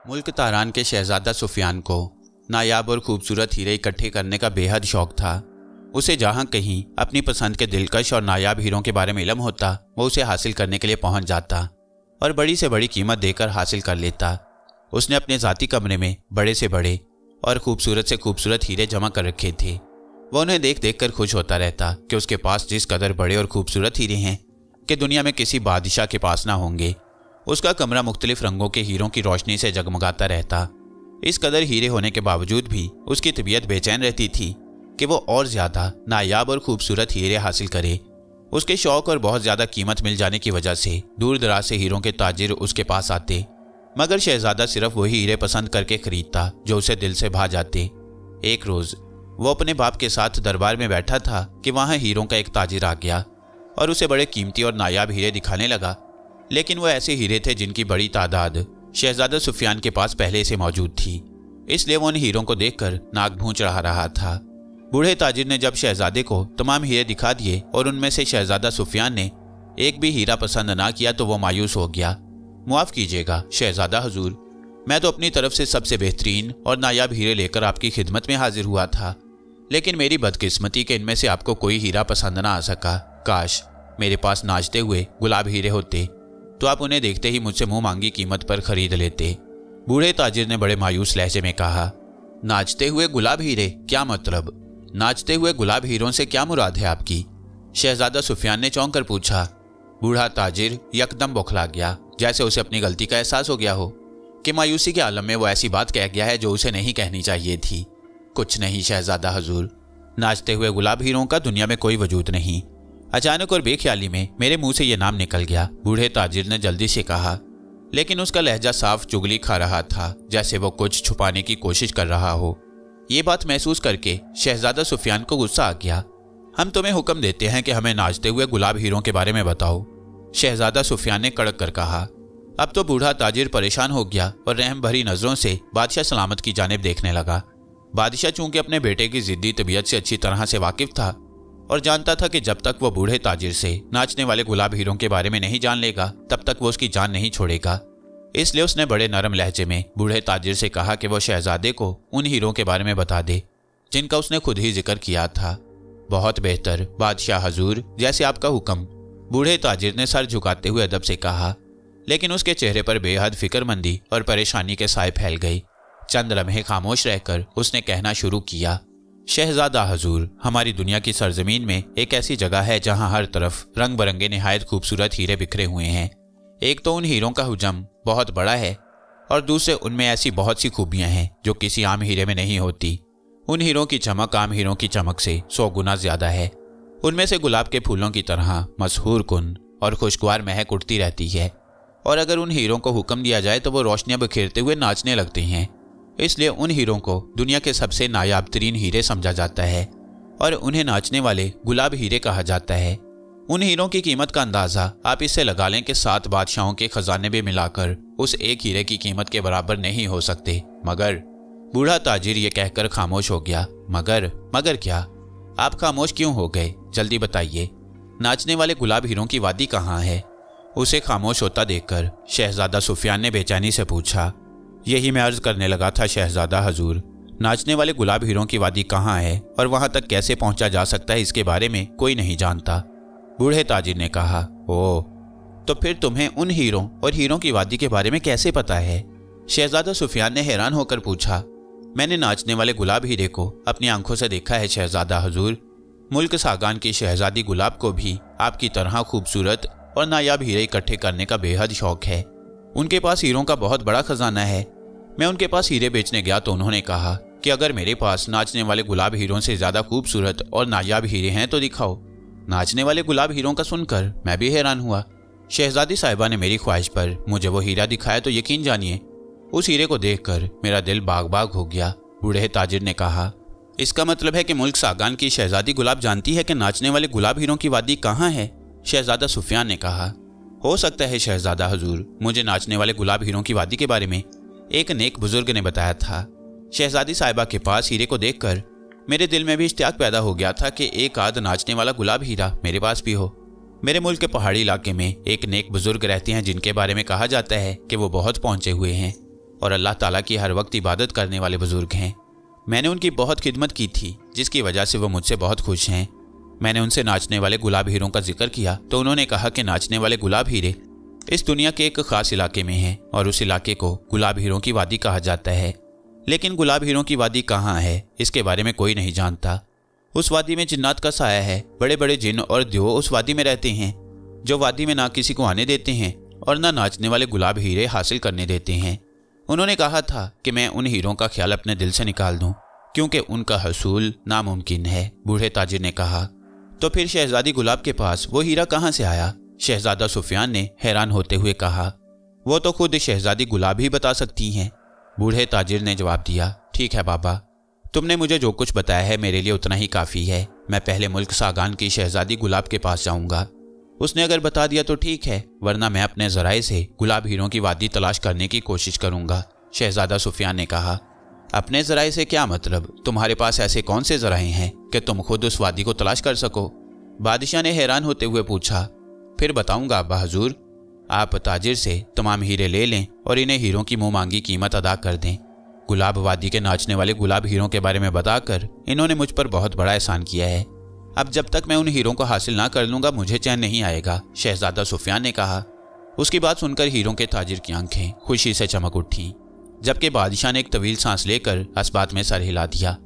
मुल्क तारान के शहजादा सुफियान को नायाब और खूबसूरत हीरे इकट्ठे करने का बेहद शौक था। उसे जहाँ कहीं अपनी पसंद के दिलकश और नायाब हीरों के बारे में इल्म होता, वो उसे हासिल करने के लिए पहुँच जाता और बड़ी से बड़ी कीमत देकर हासिल कर लेता। उसने अपने ज़ाती कमरे में बड़े से बड़े और खूबसूरत से खूबसूरत हीरे जमा कर रखे थे। वह उन्हें देख देख कर खुश होता रहता कि उसके पास जिस कदर बड़े और खूबसूरत हीरे हैं कि दुनिया में किसी बादशाह के पास ना होंगे। उसका कमरा मुख्तलिफ रंगों के हीरों की रोशनी से जगमगाता रहता। इस कदर हीरे होने के बावजूद भी उसकी तबीयत बेचैन रहती थी कि वो और ज़्यादा नायाब और खूबसूरत हीरे हासिल करे। उसके शौक़ और बहुत ज़्यादा कीमत मिल जाने की वजह से दूर दराज से हीरों के ताजिर उसके पास आते, मगर शहजादा सिर्फ वही हीरे पसंद करके खरीदता जो उसे दिल से भा जाते। एक रोज़ वो अपने बाप के साथ दरबार में बैठा था कि वहाँ हीरों का एक ताजिर आ गया और उसे बड़े कीमती और नायाब हीरे दिखाने लगा। लेकिन वो ऐसे हीरे थे जिनकी बड़ी तादाद शहजादा सुफियान के पास पहले से मौजूद थी, इसलिए वो उन हीरों को देखकर नाक भूंज रहा था। बूढ़े ताजिर ने जब शहजादे को तमाम हीरे दिखा दिए और उनमें से शहजादा सुफियान ने एक भी हीरा पसंद ना किया तो वो मायूस हो गया। मुआफ़ कीजिएगा शहजादा हुजूर, मैं तो अपनी तरफ से सबसे बेहतरीन और नायाब हीरे लेकर आपकी खिदमत में हाजिर हुआ था, लेकिन मेरी बदकिस्मती के इनमें से आपको कोई हीरा पसंद ना आ सका। काश मेरे पास नाचते हुए गुलाब हीरे होते तो आप उन्हें देखते ही मुझसे मुंह मांगी कीमत पर खरीद लेते। बूढ़े ताजिर ने बड़े मायूस लहजे में कहा, नाचते हुए गुलाब हीरे, क्या मतलब? नाचते हुए गुलाब हीरों से क्या मुराद है आपकी? शहजादा सुफियान ने चौंक कर पूछा। बूढ़ा ताजिर यकदम बौखला गया, जैसे उसे अपनी गलती का एहसास हो गया हो कि मायूसी के आलम में वो ऐसी बात कह गया है जो उसे नहीं कहनी चाहिए थी। कुछ नहीं शहजादा हुजूर, नाचते हुए गुलाब हीरों का दुनिया में कोई वजूद नहीं। अचानक और बेख्याली में मेरे मुंह से ये नाम निकल गया, बूढ़े ताजिर ने जल्दी से कहा, लेकिन उसका लहजा साफ चुगली खा रहा था, जैसे वो कुछ छुपाने की कोशिश कर रहा हो। ये बात महसूस करके शहजादा सुफियान को गुस्सा आ गया। हम तुम्हें हुक्म देते हैं कि हमें नाचते हुए गुलाब हीरों के बारे में बताओ, शहजादा सुफियान ने कड़क कर कहा। अब तो बूढ़ा ताजिर परेशान हो गया और रहम भरी नजरों से बादशाह सलामत की जानिब देखने लगा। बादशाह चूंकि अपने बेटे की जिद्दी तबीयत से अच्छी तरह से वाकिफ था और जानता था कि जब तक वो बूढ़े ताजिर से नाचने वाले गुलाब हीरों के बारे में नहीं जान लेगा तब तक वो उसकी जान नहीं छोड़ेगा। इसलिए उसने बड़े नरम लहजे में बूढ़े ताजिर से कहा कि वो शहजादे को उन हीरों के बारे में बता दे जिनका उसने खुद ही जिक्र किया था। बहुत बेहतर बादशाह हजूर, जैसे आपका हुक्म, बूढ़े ताजिर ने सर झुकाते हुए अदब से कहा, लेकिन उसके चेहरे पर बेहद फिक्रमंदी और परेशानी के साए फैल गई। चंद लम्हे खामोश रहकर उसने कहना शुरू किया, शहजादा हजूर, हमारी दुनिया की सरजमीन में एक ऐसी जगह है जहां हर तरफ रंग बिरंगे निहायत खूबसूरत हीरे बिखरे हुए हैं। एक तो उन हीरों का हुजम बहुत बड़ा है और दूसरे उनमें ऐसी बहुत सी खूबियां हैं जो किसी आम हीरे में नहीं होती। उन हीरों की चमक आम हीरों की चमक से 100 गुना ज्यादा है। उनमें से गुलाब के फूलों की तरह मशहूर कुन और खुशगवार महक उठती रहती है, और अगर उन हीरों को हुक्म दिया जाए तो वो रोशनियां बिखेरते हुए नाचने लगते हैं। इसलिए उन हीरों को दुनिया के सबसे नायाब तरीन हीरे समझा जाता है और उन्हें नाचने वाले गुलाब हीरे कहा जाता है। उन हीरों की कीमत का अंदाजा आप इससे लगा लें कि 7 बादशाहों के खजाने भी मिलाकर उस एक हीरे की कीमत के बराबर नहीं हो सकते। मगर बूढ़ा ताजिर ये कहकर खामोश हो गया। मगर क्या? आप खामोश क्यों हो गए? जल्दी बताइए, नाचने वाले गुलाब हीरों की वादी कहाँ है? उसे खामोश होता देखकर शहजादा सुफियान ने बेचैनी से पूछा। यही मैं अर्ज करने लगा था शहजादा हजूर, नाचने वाले गुलाब हीरों की वादी कहाँ है और वहां तक कैसे पहुंचा जा सकता है इसके बारे में कोई नहीं जानता, बूढ़े ताजिर ने कहा। ओह, तो फिर तुम्हें उन हीरों और हीरों की वादी के बारे में कैसे पता है? शहजादा सुफियान ने हैरान होकर पूछा। मैंने नाचने वाले गुलाब हीरे को अपनी आंखों से देखा है शहजादा हजूर। मुल्क सागान की शहजादी गुलाब को भी आपकी तरह खूबसूरत और नायाब हीरे इकट्ठे करने का बेहद शौक है। उनके पास हीरों का बहुत बड़ा खजाना है। मैं उनके पास हीरे बेचने गया तो उन्होंने कहा कि अगर मेरे पास नाचने वाले गुलाब हीरों से ज़्यादा खूबसूरत और नायाब हीरे हैं तो दिखाओ। नाचने वाले गुलाब हीरों का सुनकर मैं भी हैरान हुआ। शहजादी साहिबा ने मेरी ख्वाहिश पर मुझे वो हीरा दिखाया तो यकीन जानिए उस हीरे को देखकर मेरा दिल बाग बाग हो गया, बूढ़े ताजिर ने कहा। इसका मतलब है कि मुल्क सागान की शहजादी गुलाब जानती है कि नाचने वाले गुलाब हीरों की वादी कहाँ है? शहजादा सुफियान ने कहा। हो सकता है शहजादा हजूर, मुझे नाचने वाले गुलाब हीरों की वादी के बारे में एक नेक बुजुर्ग ने बताया था। शहजादी साहिबा के पास हीरे को देखकर मेरे दिल में भी इश्तियाक पैदा हो गया था कि एक आध नाचने वाला गुलाब हीरा मेरे पास भी हो। मेरे मुल्क के पहाड़ी इलाके में एक नेक बुजुर्ग रहते हैं जिनके बारे में कहा जाता है कि वो बहुत पहुंचे हुए हैं और अल्लाह ताला की हर वक्त इबादत करने वाले बुजुर्ग हैं। मैंने उनकी बहुत खिदमत की थी, जिसकी वजह से वो मुझसे बहुत खुश हैं। मैंने उनसे नाचने वाले गुलाब हीरों का जिक्र किया तो उन्होंने कहा कि नाचने वाले गुलाब हीरे इस दुनिया के एक खास इलाके में हैं और उस इलाके को गुलाब हीरों की वादी कहा जाता है। लेकिन गुलाब हीरों की वादी कहाँ है, इसके बारे में कोई नहीं जानता। उस वादी में जिन्नात का साया है। बड़े बड़े जिन और द्यो उस वादी में रहते हैं, जो वादी में ना किसी को आने देते हैं और ना नाचने वाले गुलाब हीरे हासिल करने देते हैं। उन्होंने कहा था कि मैं उन हीरों का ख्याल अपने दिल से निकाल दूं, क्योंकि उनका हसूल नामुमकिन है। बूढ़े ताजिर ने कहा, तो फिर शहजादी गुलाब के पास वो हीरा कहाँ से आया? शहजादा सुफियान ने हैरान होते हुए कहा, वो तो खुद शहजादी गुलाब ही बता सकती हैं। बूढ़े ताजिर ने जवाब दिया, ठीक है बाबा, तुमने मुझे जो कुछ बताया है मेरे लिए उतना ही काफ़ी है। मैं पहले मुल्क सागान की शहजादी गुलाब के पास जाऊंगा। उसने अगर बता दिया तो ठीक है, वरना मैं अपने ज़राए से गुलाब हीरों की वादी तलाश करने की कोशिश करूंगा। शहजादा सुफियान ने कहा, अपने ज़राए से क्या मतलब? तुम्हारे पास ऐसे कौन से ज़राए हैं कि तुम खुद उस वादी को तलाश कर सको? बादशाह ने हैरान होते हुए पूछा। फिर बताऊंगा अब्बा हजूर। आप ताजिर से तमाम हीरे ले लें और इन्हें हीरों की मुँह मांगी कीमत अदा कर दें। गुलाब वादी के नाचने वाले गुलाब हीरों के बारे में बताकर इन्होंने मुझ पर बहुत बड़ा एहसान किया है। अब जब तक मैं उन हीरों को हासिल ना कर लूंगा मुझे चैन नहीं आएगा, शहजादा सुफियान ने कहा। उसकी बात सुनकर हीरों के ताजिर की आंखें खुशी से चमक उठी, जबकि बादशाह ने एक तवील सांस लेकर इस बात में सर हिला दिया।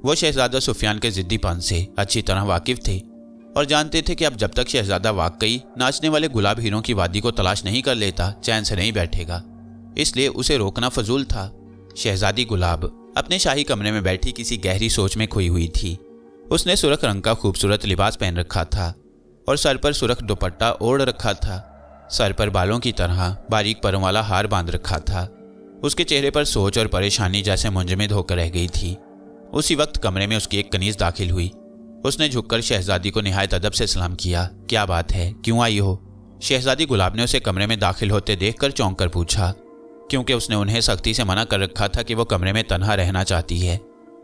वो शहजादा सुफियान के जिद्दीपन से अच्छी तरह वाकिफ थे और जानते थे कि अब जब तक शहजादा वाकई नाचने वाले गुलाब हीरों की वादी को तलाश नहीं कर लेता चैन से नहीं बैठेगा, इसलिए उसे रोकना फजूल था। शहजादी गुलाब अपने शाही कमरे में बैठी किसी गहरी सोच में खोई हुई थी। उसने सुर्ख रंग का खूबसूरत लिबास पहन रखा था और सर पर सुर्ख दुपट्टा ओढ़ रखा था। सर पर बालों की तरह बारीक परों वाला हार बांध रखा था। उसके चेहरे पर सोच और परेशानी जैसे मुंजमद होकर रह गई थी। उसी वक्त कमरे में उसकी एक कनीज दाखिल हुई। उसने झुककर शहजादी को निहायत अदब से सलाम किया। क्या बात है, क्यों आई हो? शहजादी गुलाब ने उसे कमरे में दाखिल होते देखकर चौंक कर पूछा, क्योंकि उसने उन्हें सख्ती से मना कर रखा था कि वो कमरे में तन्हा रहना चाहती है।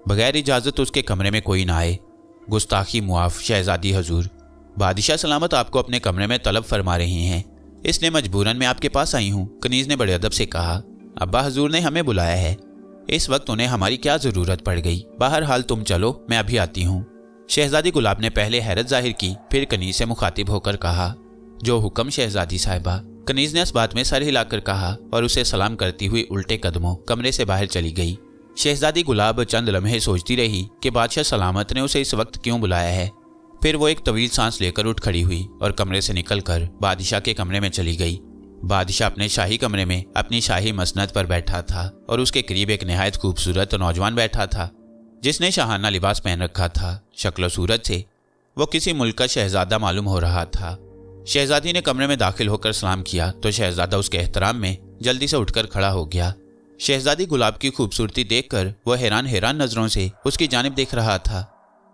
बगैर इजाज़त उसके कमरे में कोई ना आए। गुस्ताखी मुआफ शहजादी हजूर, बादशाह सलामत आपको अपने कमरे में तलब फरमा रही हैं, इसलिए मजबूरन मैं आपके पास आई हूँ, कनीज ने बड़े अदब से कहा। अब्बा हजूर ने हमें बुलाया है, इस वक्त उन्हें हमारी क्या ज़रूरत पड़ गई? बहरहाल तुम चलो, मैं अभी आती हूँ। शहजादी गुलाब ने पहले हैरत जाहिर की, फिर कनीज से मुखातिब होकर कहा, जो हुक्म शहजादी साहिबा। कनीज ने इस बात में सर हिलाकर कहा और उसे सलाम करती हुई उल्टे कदमों कमरे से बाहर चली गई। शहजादी गुलाब चंद लम्हे सोचती रही कि बादशाह सलामत ने उसे इस वक्त क्यों बुलाया है। फिर वो एक तवील सांस लेकर उठ खड़ी हुई और कमरे से निकलकर बादशाह के कमरे में चली गई। बादशाह अपने शाही कमरे में अपनी शाही मसनद पर बैठा था और उसके करीब एक निहायत खूबसूरत नौजवान बैठा था, जिसने शाहाना लिबास पहन रखा था। शक्ल सूरत से वो किसी मुल्क का शहजादा मालूम हो रहा था। शहजादी ने कमरे में दाखिल होकर सलाम किया तो शहजादा उसके एहतराम में जल्दी से उठकर खड़ा हो गया। शहजादी गुलाब की खूबसूरती देखकर वह हैरान हैरान नजरों से उसकी जानिब देख रहा था।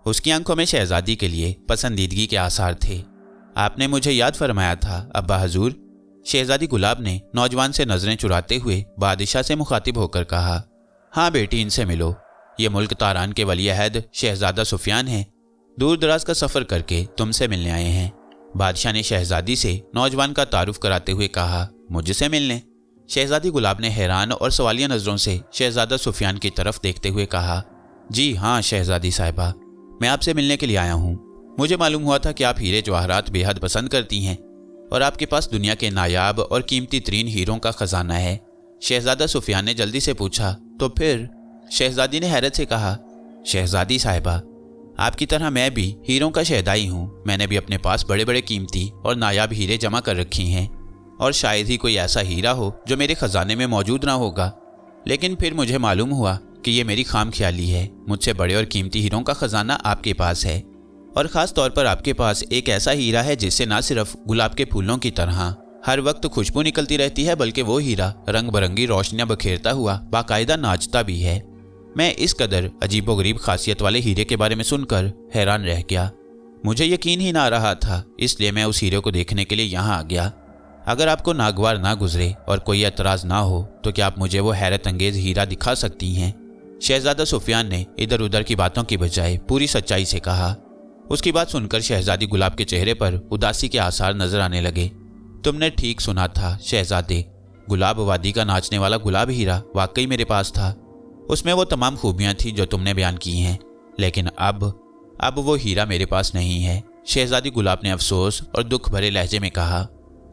उसकी आंखों में शहजादी के लिए पसंदीदगी के आसार थे। आपने मुझे याद फरमाया था अब्बा हजूर, शहजादी गुलाब ने नौजवान से नजरें चुराते हुए बादशाह से मुखातिब होकर कहा। हाँ बेटी, इनसे मिलो। ये मुल्क तारान के वली अहद शहजादा सुफियान हैं, दूर दराज का सफ़र करके तुमसे मिलने आए हैं। बादशाह ने शहजादी से नौजवान का तारुफ कराते हुए कहा, मुझसे मिलने? शहजादी गुलाब ने हैरान और सवालिया नज़रों से शहजादा सुफियान की तरफ देखते हुए कहा, जी हाँ शहजादी साहिबा, मैं आपसे मिलने के लिए आया हूँ। मुझे मालूम हुआ था कि आप हीरे जवाहरात बेहद पसंद करती हैं और आपके पास दुनिया के नायाब और कीमती तरीन हीरों का खजाना है। शहजादा सुफियान ने जल्दी से पूछा, तो फिर? शहजादी ने हैरत से कहा, शहजादी साहिबा, आपकी तरह मैं भी हीरों का शहदाई हूँ। मैंने भी अपने पास बड़े बड़े कीमती और नायाब हीरे जमा कर रखी हैं और शायद ही कोई ऐसा हीरा हो जो मेरे खजाने में मौजूद ना होगा। लेकिन फिर मुझे मालूम हुआ कि ये मेरी खाम ख्याली है। मुझसे बड़े और कीमती हीरों का खजाना आपके पास है और ख़ास तौर पर आपके पास एक ऐसा हीरा है जिससे ना सिर्फ गुलाब के फूलों की तरह हर वक्त खुशबू निकलती रहती है, बल्कि वो हीरा रंग बरंगी रोशनियाँ बखेरता हुआ बाकायदा नाचता भी है। मैं इस कदर अजीबोगरीब खासियत वाले हीरे के बारे में सुनकर हैरान रह गया। मुझे यकीन ही ना आ रहा था, इसलिए मैं उस हीरे को देखने के लिए यहाँ आ गया। अगर आपको नागवार ना गुजरे और कोई एतराज़ ना हो तो क्या आप मुझे वो हैरत अंगेज हीरा दिखा सकती हैं? शहजादा सुफियान ने इधर उधर की बातों की बजाय पूरी सच्चाई से कहा। उसकी बात सुनकर शहजादी गुलाब के चेहरे पर उदासी के आसार नजर आने लगे। तुमने ठीक सुना था शहजादे, गुलाब वादी का नाचने वाला गुलाब हीरा वाकई मेरे पास था। उसमें वो तमाम खूबियां थी जो तुमने बयान की हैं, लेकिन अब वो हीरा मेरे पास नहीं है। शहजादी गुलाब ने अफसोस और दुख भरे लहजे में कहा।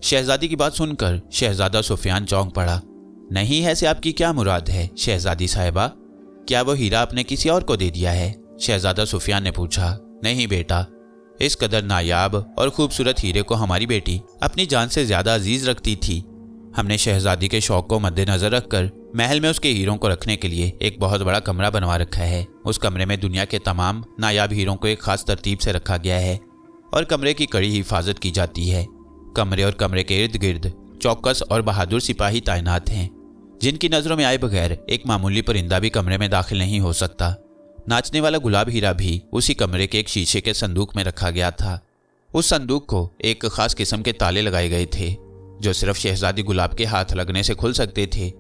शहजादी की बात सुनकर शहजादा सुफियान चौंक पड़ा। नहीं है से आपकी क्या मुराद है शहजादी साहिबा? क्या वो हीरा आपने किसी और को दे दिया है? शहजादा सुफियान ने पूछा। नहीं बेटा, इस कदर नायाब और खूबसूरत हीरे को हमारी बेटी अपनी जान से ज्यादा अजीज रखती थी। हमने शहजादी के शौक को मद्देनजर रखकर महल में उसके हीरों को रखने के लिए एक बहुत बड़ा कमरा बनवा रखा है। उस कमरे में दुनिया के तमाम नायाब हीरों को एक खास तरतीब से रखा गया है और कमरे की कड़ी हिफाजत की जाती है। कमरे और कमरे के इर्द गिर्द चौकस और बहादुर सिपाही तैनात हैं, जिनकी नजरों में आए बगैर एक मामूली परिंदा भी कमरे में दाखिल नहीं हो सकता। नाचने वाला गुलाब हीरा भी उसी कमरे के एक शीशे के संदूक में रखा गया था। उस संदूक को एक खास किस्म के ताले लगाए गए थे जो सिर्फ शहजादी गुलाब के हाथ लगने से खुल सकते थे।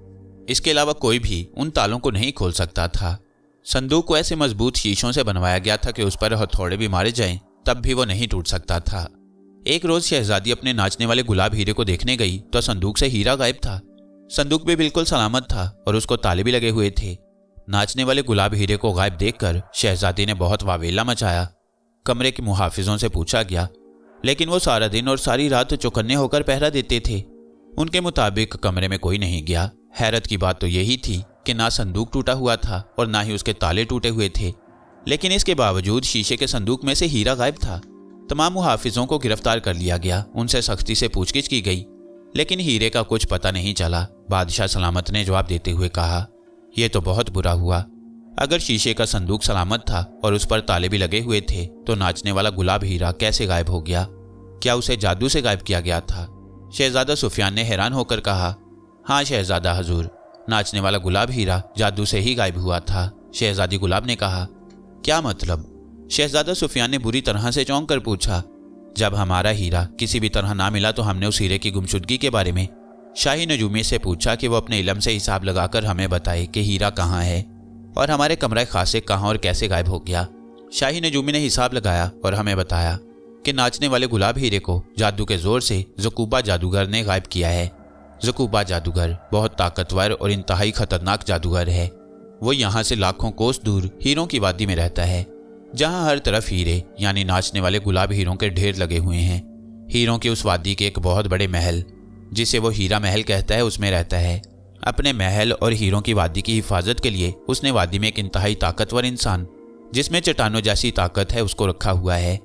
इसके अलावा कोई भी उन तालों को नहीं खोल सकता था। संदूक को ऐसे मजबूत शीशों से बनवाया गया था कि उस पर हथौड़े भी मारे जाएं तब भी वो नहीं टूट सकता था। एक रोज शहजादी अपने नाचने वाले गुलाब हीरे को देखने गई तो संदूक से हीरा गायब था। संदूक भी बिल्कुल सलामत था और उसको ताले भी लगे हुए थे। नाचने वाले गुलाब हीरे को गायब देखकर शहजादी ने बहुत वावेला मचाया। कमरे के मुहाफिजों से पूछा गया, लेकिन वो सारा दिन और सारी रात चौकन्ने होकर पहरा देते थे। उनके मुताबिक कमरे में कोई नहीं गया। हैरत की बात तो यही थी कि ना संदूक टूटा हुआ था और ना ही उसके ताले टूटे हुए थे, लेकिन इसके बावजूद शीशे के संदूक में से हीरा गायब था। तमाम मुहाफिजों को गिरफ्तार कर लिया गया। उनसे सख्ती से पूछगिछ की गई, लेकिन हीरे का कुछ पता नहीं चला। बादशाह सलामत ने जवाब देते हुए कहा, यह तो बहुत बुरा हुआ। अगर शीशे का संदूक सलामत था और उस पर ताले भी लगे हुए थे तो नाचने वाला गुलाब हीरा कैसे गायब हो गया? क्या उसे जादू से गायब किया गया था? शहजादा सुफियान ने हैरान होकर कहा, हाँ शहजादा हजूर, नाचने वाला गुलाब हीरा जादू से ही गायब हुआ था। शहजादी गुलाब ने कहा, क्या मतलब? शहजादा सुफियान ने बुरी तरह से चौंक कर पूछा। जब हमारा हीरा किसी भी तरह ना मिला तो हमने उस हीरे की गुमशुदगी के बारे में शाही नजूमी से पूछा कि वो अपने इल्म से हिसाब लगाकर हमें बताए कि हीरा कहाँ है और हमारे कमरे खासे कहाँ और कैसे गायब हो गया। शाही नजूमी ने हिसाब लगाया और हमें बताया कि नाचने वाले गुलाब हीरे को जादू के जोर से ज़कूबा जादूगर ने गायब किया है। ज़कूबा जादूगर बहुत ताकतवर और इंतहाई खतरनाक जादूगर है। वो यहाँ से लाखों कोस दूर हीरों की वादी में रहता है, जहाँ हर तरफ हीरे यानी नाचने वाले गुलाब हीरों के ढेर लगे हुए हैं। हीरों की उस वादी के एक बहुत बड़े महल, जिसे वो हीरा महल कहता है, उसमें रहता है। अपने महल और हीरों की वादी की हिफाजत के लिए उसने वादी में एक इंतहाई ताकतवर इंसान, जिसमें चट्टानों जैसी ताकत है, उसको रखा हुआ है।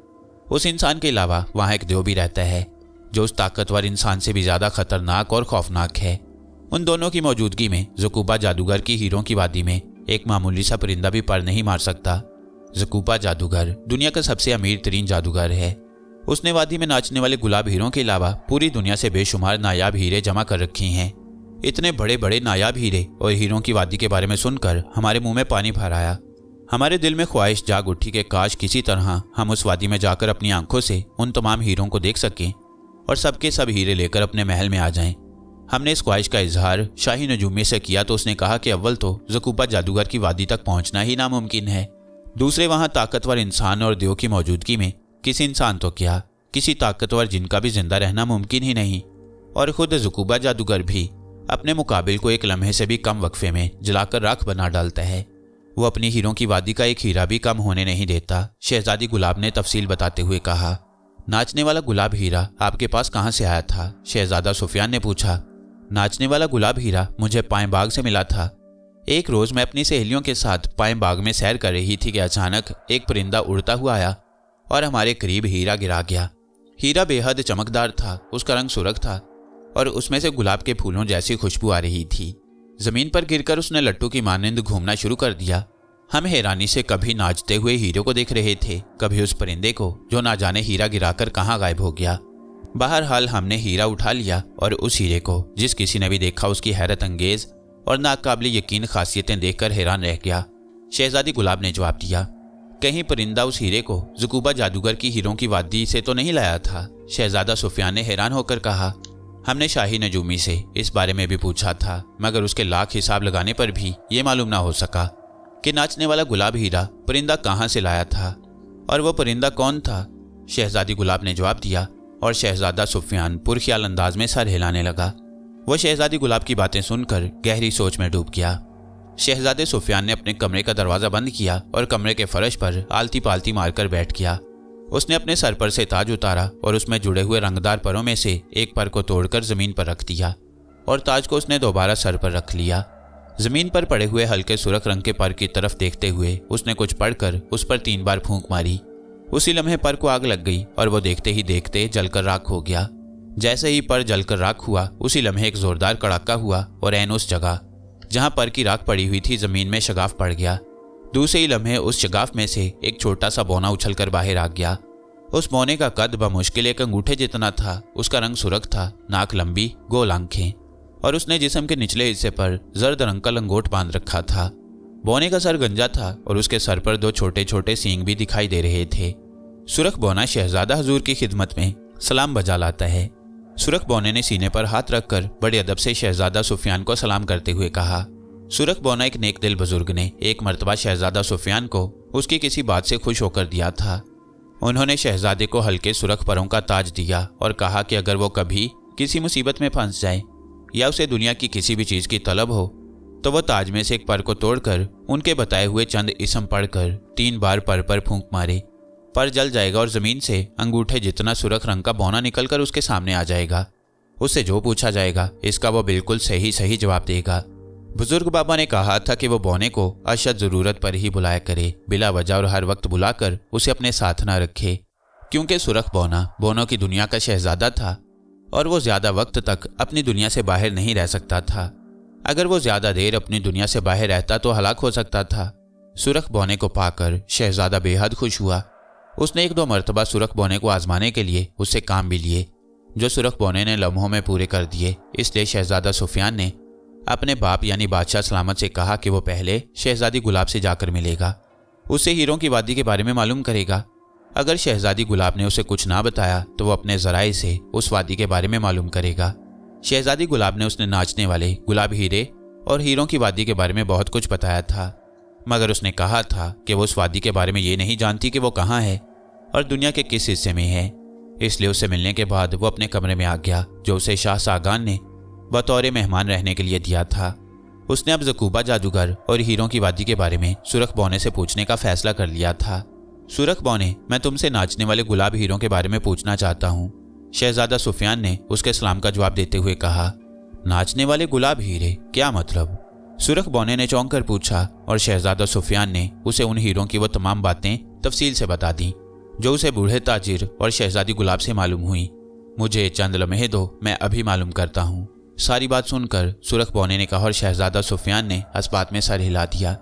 उस इंसान के अलावा वहाँ एक देव भी रहता है, जो उस ताकतवर इंसान से भी ज्यादा खतरनाक और खौफनाक है। उन दोनों की मौजूदगी में ज़कूबा जादूगर की हीरों की वादी में एक मामूली सा परिंदा भी पर नहीं मार सकता। ज़कूबा जादूगर दुनिया का सबसे अमीर तरीन जादूगर है। उसने वादी में नाचने वाले गुलाब हीरों के अलावा पूरी दुनिया से बेशुमार नायाब हीरे जमा कर रखे हैं। इतने बड़े बड़े नायाब हीरे और हीरों की वादी के बारे में सुनकर हमारे मुंह में पानी भर आया। हमारे दिल में ख्वाहिश जाग उठी कि काश किसी तरह हम उस वादी में जाकर अपनी आंखों से उन तमाम हीरों को देख सकें और सबके सब हीरे लेकर अपने महल में आ जाएं। हमने इस ख्वाहिश का इजहार शाही नजूमी से किया तो उसने कहा कि अव्वल तो ज़कूबा जादूगर की वादी तक पहुंचना ही नामुमकिन है, दूसरे वहां ताकतवर इंसान और देव की मौजूदगी में किसी इंसान तो क्या, किसी ताकतवर जिनका भी जिंदा रहना मुमकिन ही नहीं। और खुद ज़कूबा जादूगर भी अपने मुकाबिल को एक लम्हे से भी कम वक्फे में जलाकर राख बना डालता है। वो अपनी हीरों की वादी का एक हीरा भी कम होने नहीं देता। शहजादी गुलाब ने तफसील बताते हुए कहा, नाचने वाला गुलाब हीरा आपके पास कहाँ से आया था? शहजादा सुफियान ने पूछा। नाचने वाला गुलाब हीरा मुझे पाएं बाग से मिला था। एक रोज मैं अपनी सहेलियों के साथ पाएं बाग में सैर कर रही थी कि अचानक एक परिंदा उड़ता हुआ आया और हमारे करीब हीरा गिरा गया। हीरा बेहद चमकदार था, उसका रंग सुर्ख था और उसमें से गुलाब के फूलों जैसी खुशबू आ रही थी। जमीन पर गिरकर उसने लट्टू की मानिंद घूमना शुरू कर दिया। हम हैरानी से कभी नाचते हुए हीरे को देख रहे थे, कभी उस परिंदे को जो ना जाने हीरा गिराकर कहाँ गायब हो गया। बहरहाल हमने हीरा उठा लिया और उस हीरे को जिस किसी ने भी देखा उसकी हैरत अंगेज और नाकाबिल यकीन खासियतें देखकर हैरान रह गया। शहजादी गुलाब ने जवाब दिया, कहीं परिंदा उस हीरे को ज़कूबा जादूगर की हीरों की वादी से तो नहीं लाया था? शहजादा सुफियान ने हैरान होकर कहा, हमने शाही नजूमी से इस बारे में भी पूछा था, मगर उसके लाख हिसाब लगाने पर भी ये मालूम ना हो सका कि नाचने वाला गुलाब हीरा परिंदा कहाँ से लाया था और वो परिंदा कौन था। शहजादी गुलाब ने जवाब दिया और शहजादा सुफियान पुरख्याल अंदाज में सर हिलाने लगा। वो शहजादी गुलाब की बातें सुनकर गहरी सोच में डूब गया। शहजादे सुफियान ने अपने कमरे का दरवाजा बंद किया और कमरे के फर्श पर आलती पालती मारकर बैठ गया। उसने अपने सर पर से ताज उतारा और उसमें जुड़े हुए रंगदार परों में से एक पर को तोड़कर जमीन पर रख दिया और ताज को उसने दोबारा सर पर रख लिया। जमीन पर पड़े हुए हल्के सुर्ख रंग के पर की तरफ देखते हुए उसने कुछ पढ़कर उस पर 3 बार फूंक मारी। उसी लम्हे पर को आग लग गई और वो देखते ही देखते जलकर राख हो गया। जैसे ही पर जलकर राख हुआ उसी लम्हे एक जोरदार कड़ाका हुआ और ऐन उस जगह जहां पर की राख पड़ी हुई थी जमीन में शगाफ पड़ गया। दूसरे ही लम्हे उस शगाफ में से एक छोटा सा बौना उछलकर बाहर आ गया। उस बौने का कद बमुश्किल एक अंगूठे जितना था। उसका रंग सुर्ख था, नाक लंबी, गोल आंखें और उसने जिस्म के निचले हिस्से पर जर्द रंग का लंगोट बांध रखा था। बौने का सर गंजा था और उसके सर पर 2 छोटे छोटे सींग भी दिखाई दे रहे थे। सुर्ख बौना शहजादा हुजूर की खिदमत में सलाम बजा लाता है। सुर्ख बौने ने सीने पर हाथ रखकर बड़े अदब से शहजादा सुफियान को सलाम करते हुए कहा। सुर्ख बौना एक नेक दिल बुजुर्ग ने एक मर्तबा शहजादा सुफियान को उसकी किसी बात से खुश होकर दिया था। उन्होंने शहजादे को हल्के सुर्ख परों का ताज दिया और कहा कि अगर वो कभी किसी मुसीबत में फंस जाए या उसे दुनिया की किसी भी चीज की तलब हो तो वह ताज में से एक पर को तोड़कर उनके बताए हुए चंद इसम पढ़कर 3 बार पर फूंक मारे। पर जल जाएगा और जमीन से अंगूठे जितना सुर्ख रंग का बौना निकलकर उसके सामने आ जाएगा। उससे जो पूछा जाएगा इसका वो बिल्कुल सही जवाब देगा। बुजुर्ग बाबा ने कहा था कि वो बौने को अशद जरूरत पर ही बुलाया करे, बिला वजह और हर वक्त बुलाकर उसे अपने साथ न रखे, क्योंकि सुर्ख बौना बौनों की दुनिया का शहजादा था और वो ज्यादा वक्त तक अपनी दुनिया से बाहर नहीं रह सकता था। अगर वो ज्यादा देर अपनी दुनिया से बाहर रहता तो हलाक हो सकता था। सुर्ख बौने को पाकर शहजादा बेहद खुश हुआ। उसने 1-2 मरतबा सुर्ख बौने को आजमाने के लिए उससे काम भी लिए, जो सुर्ख बौने ने लम्हों में पूरे कर दिए। इसलिए शहजादा सुफियान ने अपने बाप यानी बादशाह सलामत से कहा कि वो पहले शहजादी गुलाब से जाकर मिलेगा, उससे हीरों की वादी के बारे में मालूम करेगा। अगर शहजादी गुलाब ने उसे कुछ ना बताया तो वो अपने जराए से उस वादी के बारे में मालूम करेगा। शहजादी गुलाब ने उसने नाचने वाले गुलाब हीरे और हीरों की वादी के बारे में बहुत कुछ बताया था, मगर उसने कहा था कि वो उस वादी के बारे में ये नहीं जानती कि वो कहाँ है और दुनिया के किस हिस्से में है। इसलिए उससे मिलने के बाद वो अपने कमरे में आ गया, जो उसे शाह सागान ने बतौर मेहमान रहने के लिए दिया था। उसने अब ज़कूबा जादूगर और हीरों की वादी के बारे में सुर्ख बौने से पूछने का फैसला कर लिया था। सुर्ख बौने, मैं तुमसे नाचने वाले गुलाब हीरों के बारे में पूछना चाहता हूँ। शहजादा सुफियान ने उसके सलाम का जवाब देते हुए कहा। नाचने वाले गुलाब हीरे, क्या मतलब? सुर्ख बौने ने चौंक कर पूछा और शहजादा सुफियान ने उसे उन हीरों की वो तमाम बातें तफसील से बता दी जो उसे बूढ़े ताजिर और शहजादी गुलाब से मालूम हुई। मुझे चंद लम्हे दो, मैं अभी मालूम करता हूँ। सारी बात सुनकर सुर्ख बौने ने कहा और शहजादा सुफियान ने इस बात में सर हिला दिया।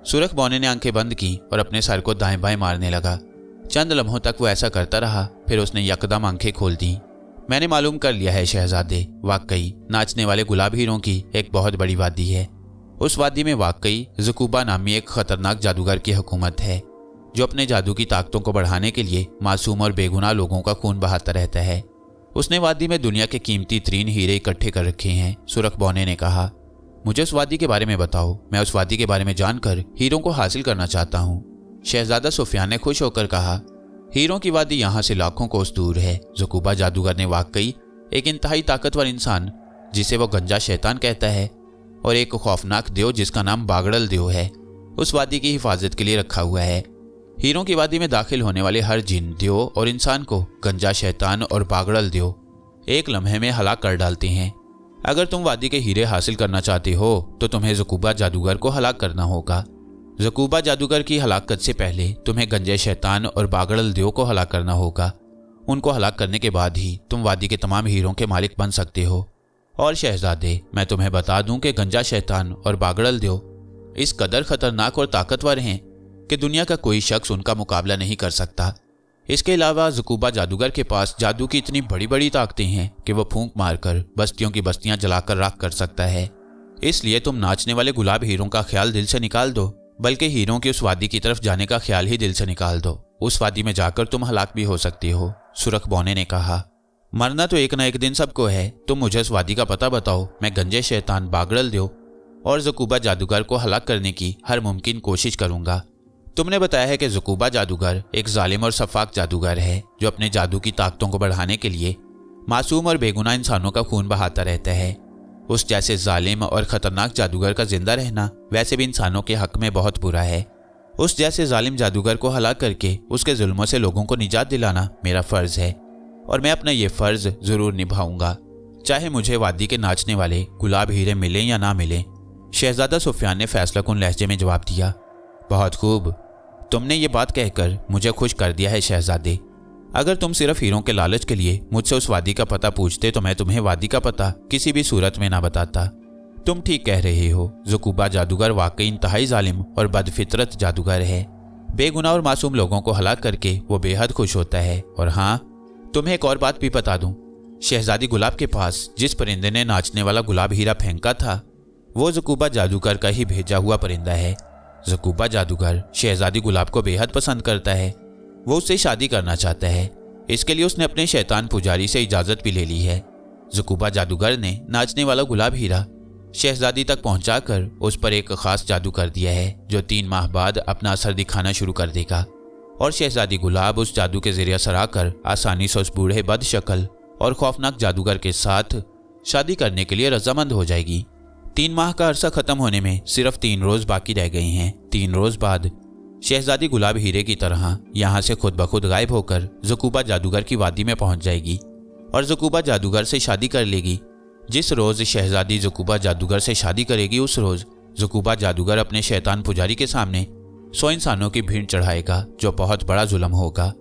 सुर्ख बौने ने आंखें बंद की और अपने सर को दाएं बाएं मारने लगा। चंद लम्हों तक वो ऐसा करता रहा, फिर उसने यकदम आंखें खोल दी। मैंने मालूम कर लिया है शहजादे, वाकई नाचने वाले गुलाब हीरों की एक बहुत बड़ी वादी है। उस वादी में वाकई ज़कूबा नामी एक खतरनाक जादूगर की हुकूमत है, जो अपने जादू की ताकतों को बढ़ाने के लिए मासूम और बेगुनाह लोगों का खून बहाता रहता है। उसने वादी में दुनिया के कीमती 3 हीरे इकट्ठे कर रखे हैं। सुर्ख बौने ने कहा, मुझे उस वादी के बारे में बताओ, मैं उस वादी के बारे में जानकर हीरों को हासिल करना चाहता हूँ। शहजादा सुफियान ने खुश होकर कहा, हीरों की वादी यहाँ से लाखों कोस दूर है। ज़कूबा जादूगर ने वाकई एक इंतहाई ताकतवर इंसान, जिसे वो गंजा शैतान कहता है, और एक खौफनाक देव जिसका नाम बागड़ल देव है, उस वादी की हिफाजत के लिए रखा हुआ है। हीरों की वादी में दाखिल होने वाले हर जिन, देव और इंसान को गंजा शैतान और बागड़ल देव एक लम्हे में हलाक कर डालते हैं। अगर तुम वादी के हीरे हासिल करना चाहते हो तो तुम्हें ज़कूबा जादूगर को हलाक करना होगा। ज़कूबा जादूगर की हलाकत से पहले तुम्हें गंजे शैतान और बागड़ल देव को हलाक करना होगा। उनको हलाक करने के बाद ही तुम वादी के तमाम हीरों के मालिक बन सकते हो। और शहजादे, मैं तुम्हें बता दूं कि गंजा शैतान और बागड़ल देव इस कदर खतरनाक और ताकतवर हैं कि दुनिया का कोई शख्स उनका मुकाबला नहीं कर सकता। इसके अलावा ज़कूबा जादूगर के पास जादू की इतनी बड़ी बड़ी ताकतें हैं कि वह फूंक मारकर बस्तियों की बस्तियां जलाकर राख कर सकता है। इसलिए तुम नाचने वाले गुलाब हीरों का ख्याल दिल से निकाल दो, बल्कि हीरों की उस वादी की तरफ जाने का ख्याल ही दिल से निकाल दो। उस वादी में जाकर तुम हलाक भी हो सकते हो। सुर्ख बौने ने कहा, मरना तो एक ना एक दिन सबको है। तुम मुझे उस वादी का पता बताओ, मैं गंजे शैतान, बागड़ल देव और ज़कूबा जादूगर को हलाक करने की हर मुमकिन कोशिश करूंगा। तुमने बताया है कि ज़कूबा जादूगर एक जालिम और सफाक जादूगर है, जो अपने जादू की ताकतों को बढ़ाने के लिए मासूम और बेगुनाह इंसानों का खून बहाता रहता है। उस जैसे जालिम और खतरनाक जादूगर का जिंदा रहना वैसे भी इंसानों के हक में बहुत बुरा है। उस जैसे जालिम जादूगर को हलाक करके उसके जुल्मों से लोगों को निजात दिलाना मेरा फर्ज है और मैं अपना ये फर्ज जरूर निभाऊंगा, चाहे मुझे वादी के नाचने वाले गुलाब हीरे मिलें या ना मिलें। शहजादा सुफियान ने फैसलाकुन लहजे में जवाब दिया। बहुत खूब, तुमने ये बात कहकर मुझे खुश कर दिया है शहजादे। अगर तुम सिर्फ हीरों के लालच के लिए मुझसे उस वादी का पता पूछते तो मैं तुम्हें वादी का पता किसी भी सूरत में ना बताता। तुम ठीक कह रहे हो, ज़ुकूबा जादूगर वाकई इंतहाई जालिम और बदफितरत जादूगर है। बेगुनाह और मासूम लोगों को हलाक करके वो बेहद खुश होता है। और हाँ, तुम्हें एक और बात भी बता दूं, शहजादी गुलाब के पास जिस परिंदे ने नाचने वाला गुलाब हीरा फेंका था वो ज़ुकूबा जादूगर का ही भेजा हुआ परिंदा है। ज़ुकूबा जादूगर शहजादी गुलाब को बेहद पसंद करता है, वो उससे शादी करना चाहता है। इसके लिए उसने अपने शैतान पुजारी से इजाज़त भी ले ली है। ज़ुकूबा जादूगर ने नाचने वाला गुलाब हीरा शहजादी तक पहुंचाकर उस पर एक खास जादू कर दिया है जो 3 माह बाद अपना असर दिखाना शुरू कर देगा और शहजादी गुलाब उस जादू के जरिए असर आकर आसानी से उस बूढ़े बदशक्ल और खौफनाक जादूगर के साथ शादी करने के लिए रजामंद हो जाएगी। 3 माह का अरसा खत्म होने में सिर्फ 3 रोज बाकी रह गए हैं। 3 रोज बाद शहजादी गुलाब हीरे की तरह यहाँ से खुद ब खुद गायब होकर ज़ुकूबा जादूगर की वादी में पहुंच जाएगी और ज़ुकूबा जादूगर से शादी कर लेगी। जिस रोज शहजादी ज़ुकूबा जादूगर से शादी करेगी उस रोज ज़ुकूबा जादूगर अपने शैतान पुजारी के सामने 100 इंसानों की भीड़ चढ़ाएगा, जो बहुत बड़ा जुल्म होगा।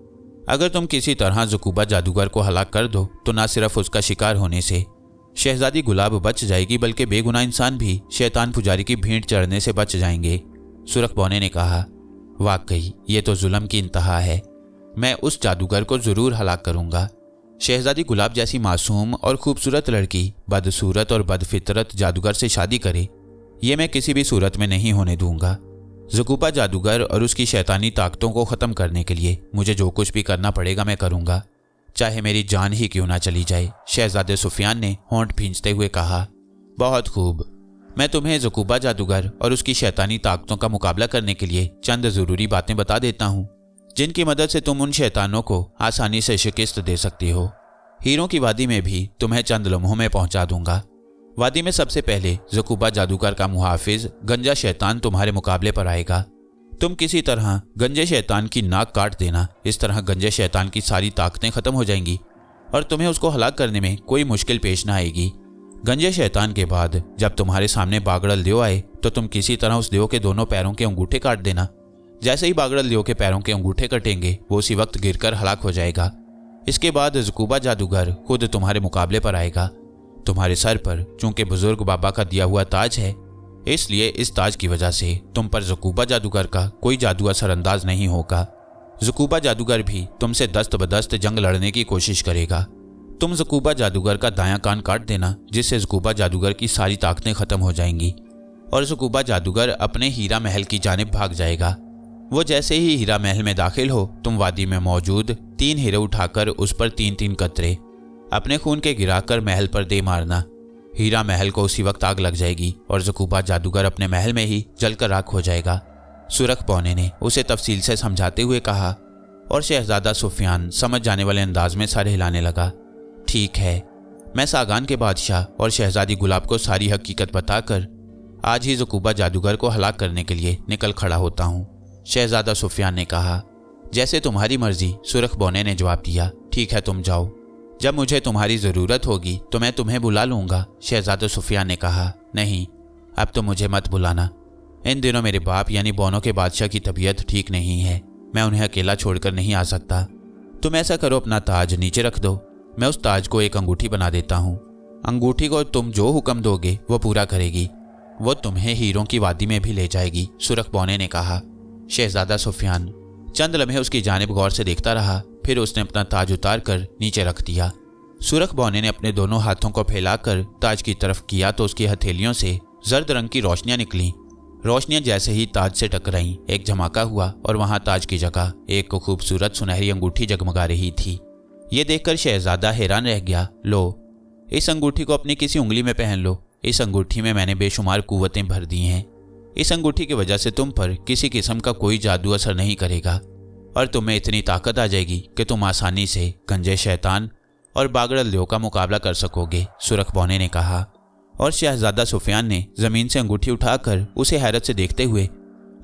अगर तुम किसी तरह ज़ुकूबा जादूगर को हलाक कर दो तो न सिर्फ उसका शिकार होने से शहजादी गुलाब बच जाएगी बल्कि बेगुनाह इंसान भी शैतान पुजारी की भीड़ चढ़ने से बच जाएंगे। सुरख बौने ने कहा, वाकई ये तो जुल्म की इंतहा है। मैं उस जादूगर को जरूर हलाक करूंगा। शहजादी गुलाब जैसी मासूम और खूबसूरत लड़की बदसूरत और बदफितरत जादूगर से शादी करे, ये मैं किसी भी सूरत में नहीं होने दूंगा। ज़ुकूबा जादूगर और उसकी शैतानी ताकतों को ख़त्म करने के लिए मुझे जो कुछ भी करना पड़ेगा मैं करूंगा, चाहे मेरी जान ही क्यों ना चली जाए। शहजादे सुफियान ने होंठ भींचते हुए कहा, बहुत खूब, मैं तुम्हें ज़ुकूबा जादूगर और उसकी शैतानी ताकतों का मुकाबला करने के लिए चंद ज़रूरी बातें बता देता हूँ, जिनकी मदद से तुम उन शैतानों को आसानी से शिकस्त दे सकती हो। हीरों की वादी में भी तुम्हें चंद लम्हों में पहुंचा दूंगा। वादी में सबसे पहले ज़ुकूबा जादूगर का मुहाफिज गंजा शैतान तुम्हारे मुकाबले पर आएगा। तुम किसी तरह गंजे शैतान की नाक काट देना, इस तरह गंजे शैतान की सारी ताकतें खत्म हो जाएंगी और तुम्हें उसको हलाक करने में कोई मुश्किल पेश ना आएगी। गंजे शैतान के बाद जब तुम्हारे सामने बागड़ल देव आए तो तुम किसी तरह उस देव के दोनों पैरों के अंगूठे काट देना। जैसे ही बागड़ल देव के पैरों के अंगूठे कटेंगे वो उसी वक्त गिरकर हलाक हो जाएगा। इसके बाद ज़ुकूबा जादूगर खुद तुम्हारे मुकाबले पर आएगा। तुम्हारे सर पर चूंकि बुजुर्ग बाबा का दिया हुआ ताज है, इसलिए इस ताज की वजह से तुम पर ज़ुकूबा जादूगर का कोई जादू असरअंदाज नहीं होगा। ज़ुकूबा जादूगर भी तुमसे दस्त बदस्त जंग लड़ने की कोशिश करेगा। तुम ज़ुकूबा जादूगर का दायां कान काट देना, जिससे ज़ुकूबा जादूगर की सारी ताकतें खत्म हो जाएंगी और ज़ुकूबा जादूगर अपने हीरा महल की जानिब भाग जाएगा। वो जैसे ही हीरा महल में दाखिल हो, तुम वादी में मौजूद 3 हीरे उठाकर उस पर 3-3 कतरे अपने खून के गिराकर महल पर दे मारना। हीरा महल को उसी वक्त आग लग जाएगी और ज़ुकूबा जादूगर अपने महल में ही जलकर राख हो जाएगा। सुरख बौने ने उसे तफसील से समझाते हुए कहा और शहजादा सुफियान समझ जाने वाले अंदाज में सर हिलाने लगा। ठीक है, मैं सागान के बादशाह और शहजादी गुलाब को सारी हकीकत बताकर आज ही ज़ुकूबा जादूगर को हलाक करने के लिए निकल खड़ा होता हूँ। शहजादा सुफियान ने कहा, जैसे तुम्हारी मर्जी। सुरख बौने ने जवाब दिया, ठीक है, तुम जाओ, जब मुझे तुम्हारी ज़रूरत होगी तो मैं तुम्हें बुला लूँगा। शहजादा सुफियान ने कहा, नहीं, अब तो मुझे मत बुलाना। इन दिनों मेरे बाप यानी बौनों के बादशाह की तबीयत ठीक नहीं है, मैं उन्हें अकेला छोड़कर नहीं आ सकता। तुम ऐसा करो, अपना ताज नीचे रख दो, मैं उस ताज को एक अंगूठी बना देता हूँ। अंगूठी को तुम जो हुक्म दोगे वो पूरा करेगी, वो तुम्हें हीरों की वादी में भी ले जाएगी। सुरख बौने ने कहा। शहजादा सुफियान चंद लम्हे उसकी जानिब गौर से देखता रहा, फिर उसने अपना ताज उतार कर नीचे रख दिया। सुरख बौने ने अपने दोनों हाथों को फैलाकर ताज की तरफ किया तो उसकी हथेलियों से जर्द रंग की रोशनियां निकलीं। रोशनियां जैसे ही ताज से टकराईं, एक धमाका हुआ और वहां ताज की जगह एक खूबसूरत सुनहरी अंगूठी जगमगा रही थी। ये देखकर शहजादा हैरान रह गया। लो, इस अंगूठी को अपनी किसी उंगली में पहन लो। इस अंगूठी में मैंने बेशुमार कुव्वतें भर दी हैं। इस अंगूठी की वजह से तुम पर किसी किस्म का कोई जादू असर नहीं करेगा और तुम्हें इतनी ताकत आ जाएगी कि तुम आसानी से गंजे शैतान और बागड़ल देव का मुकाबला कर सकोगे। सुरख बौने ने कहा। और शहजादा सुफियान ने जमीन से अंगूठी उठाकर उसे हैरत से देखते हुए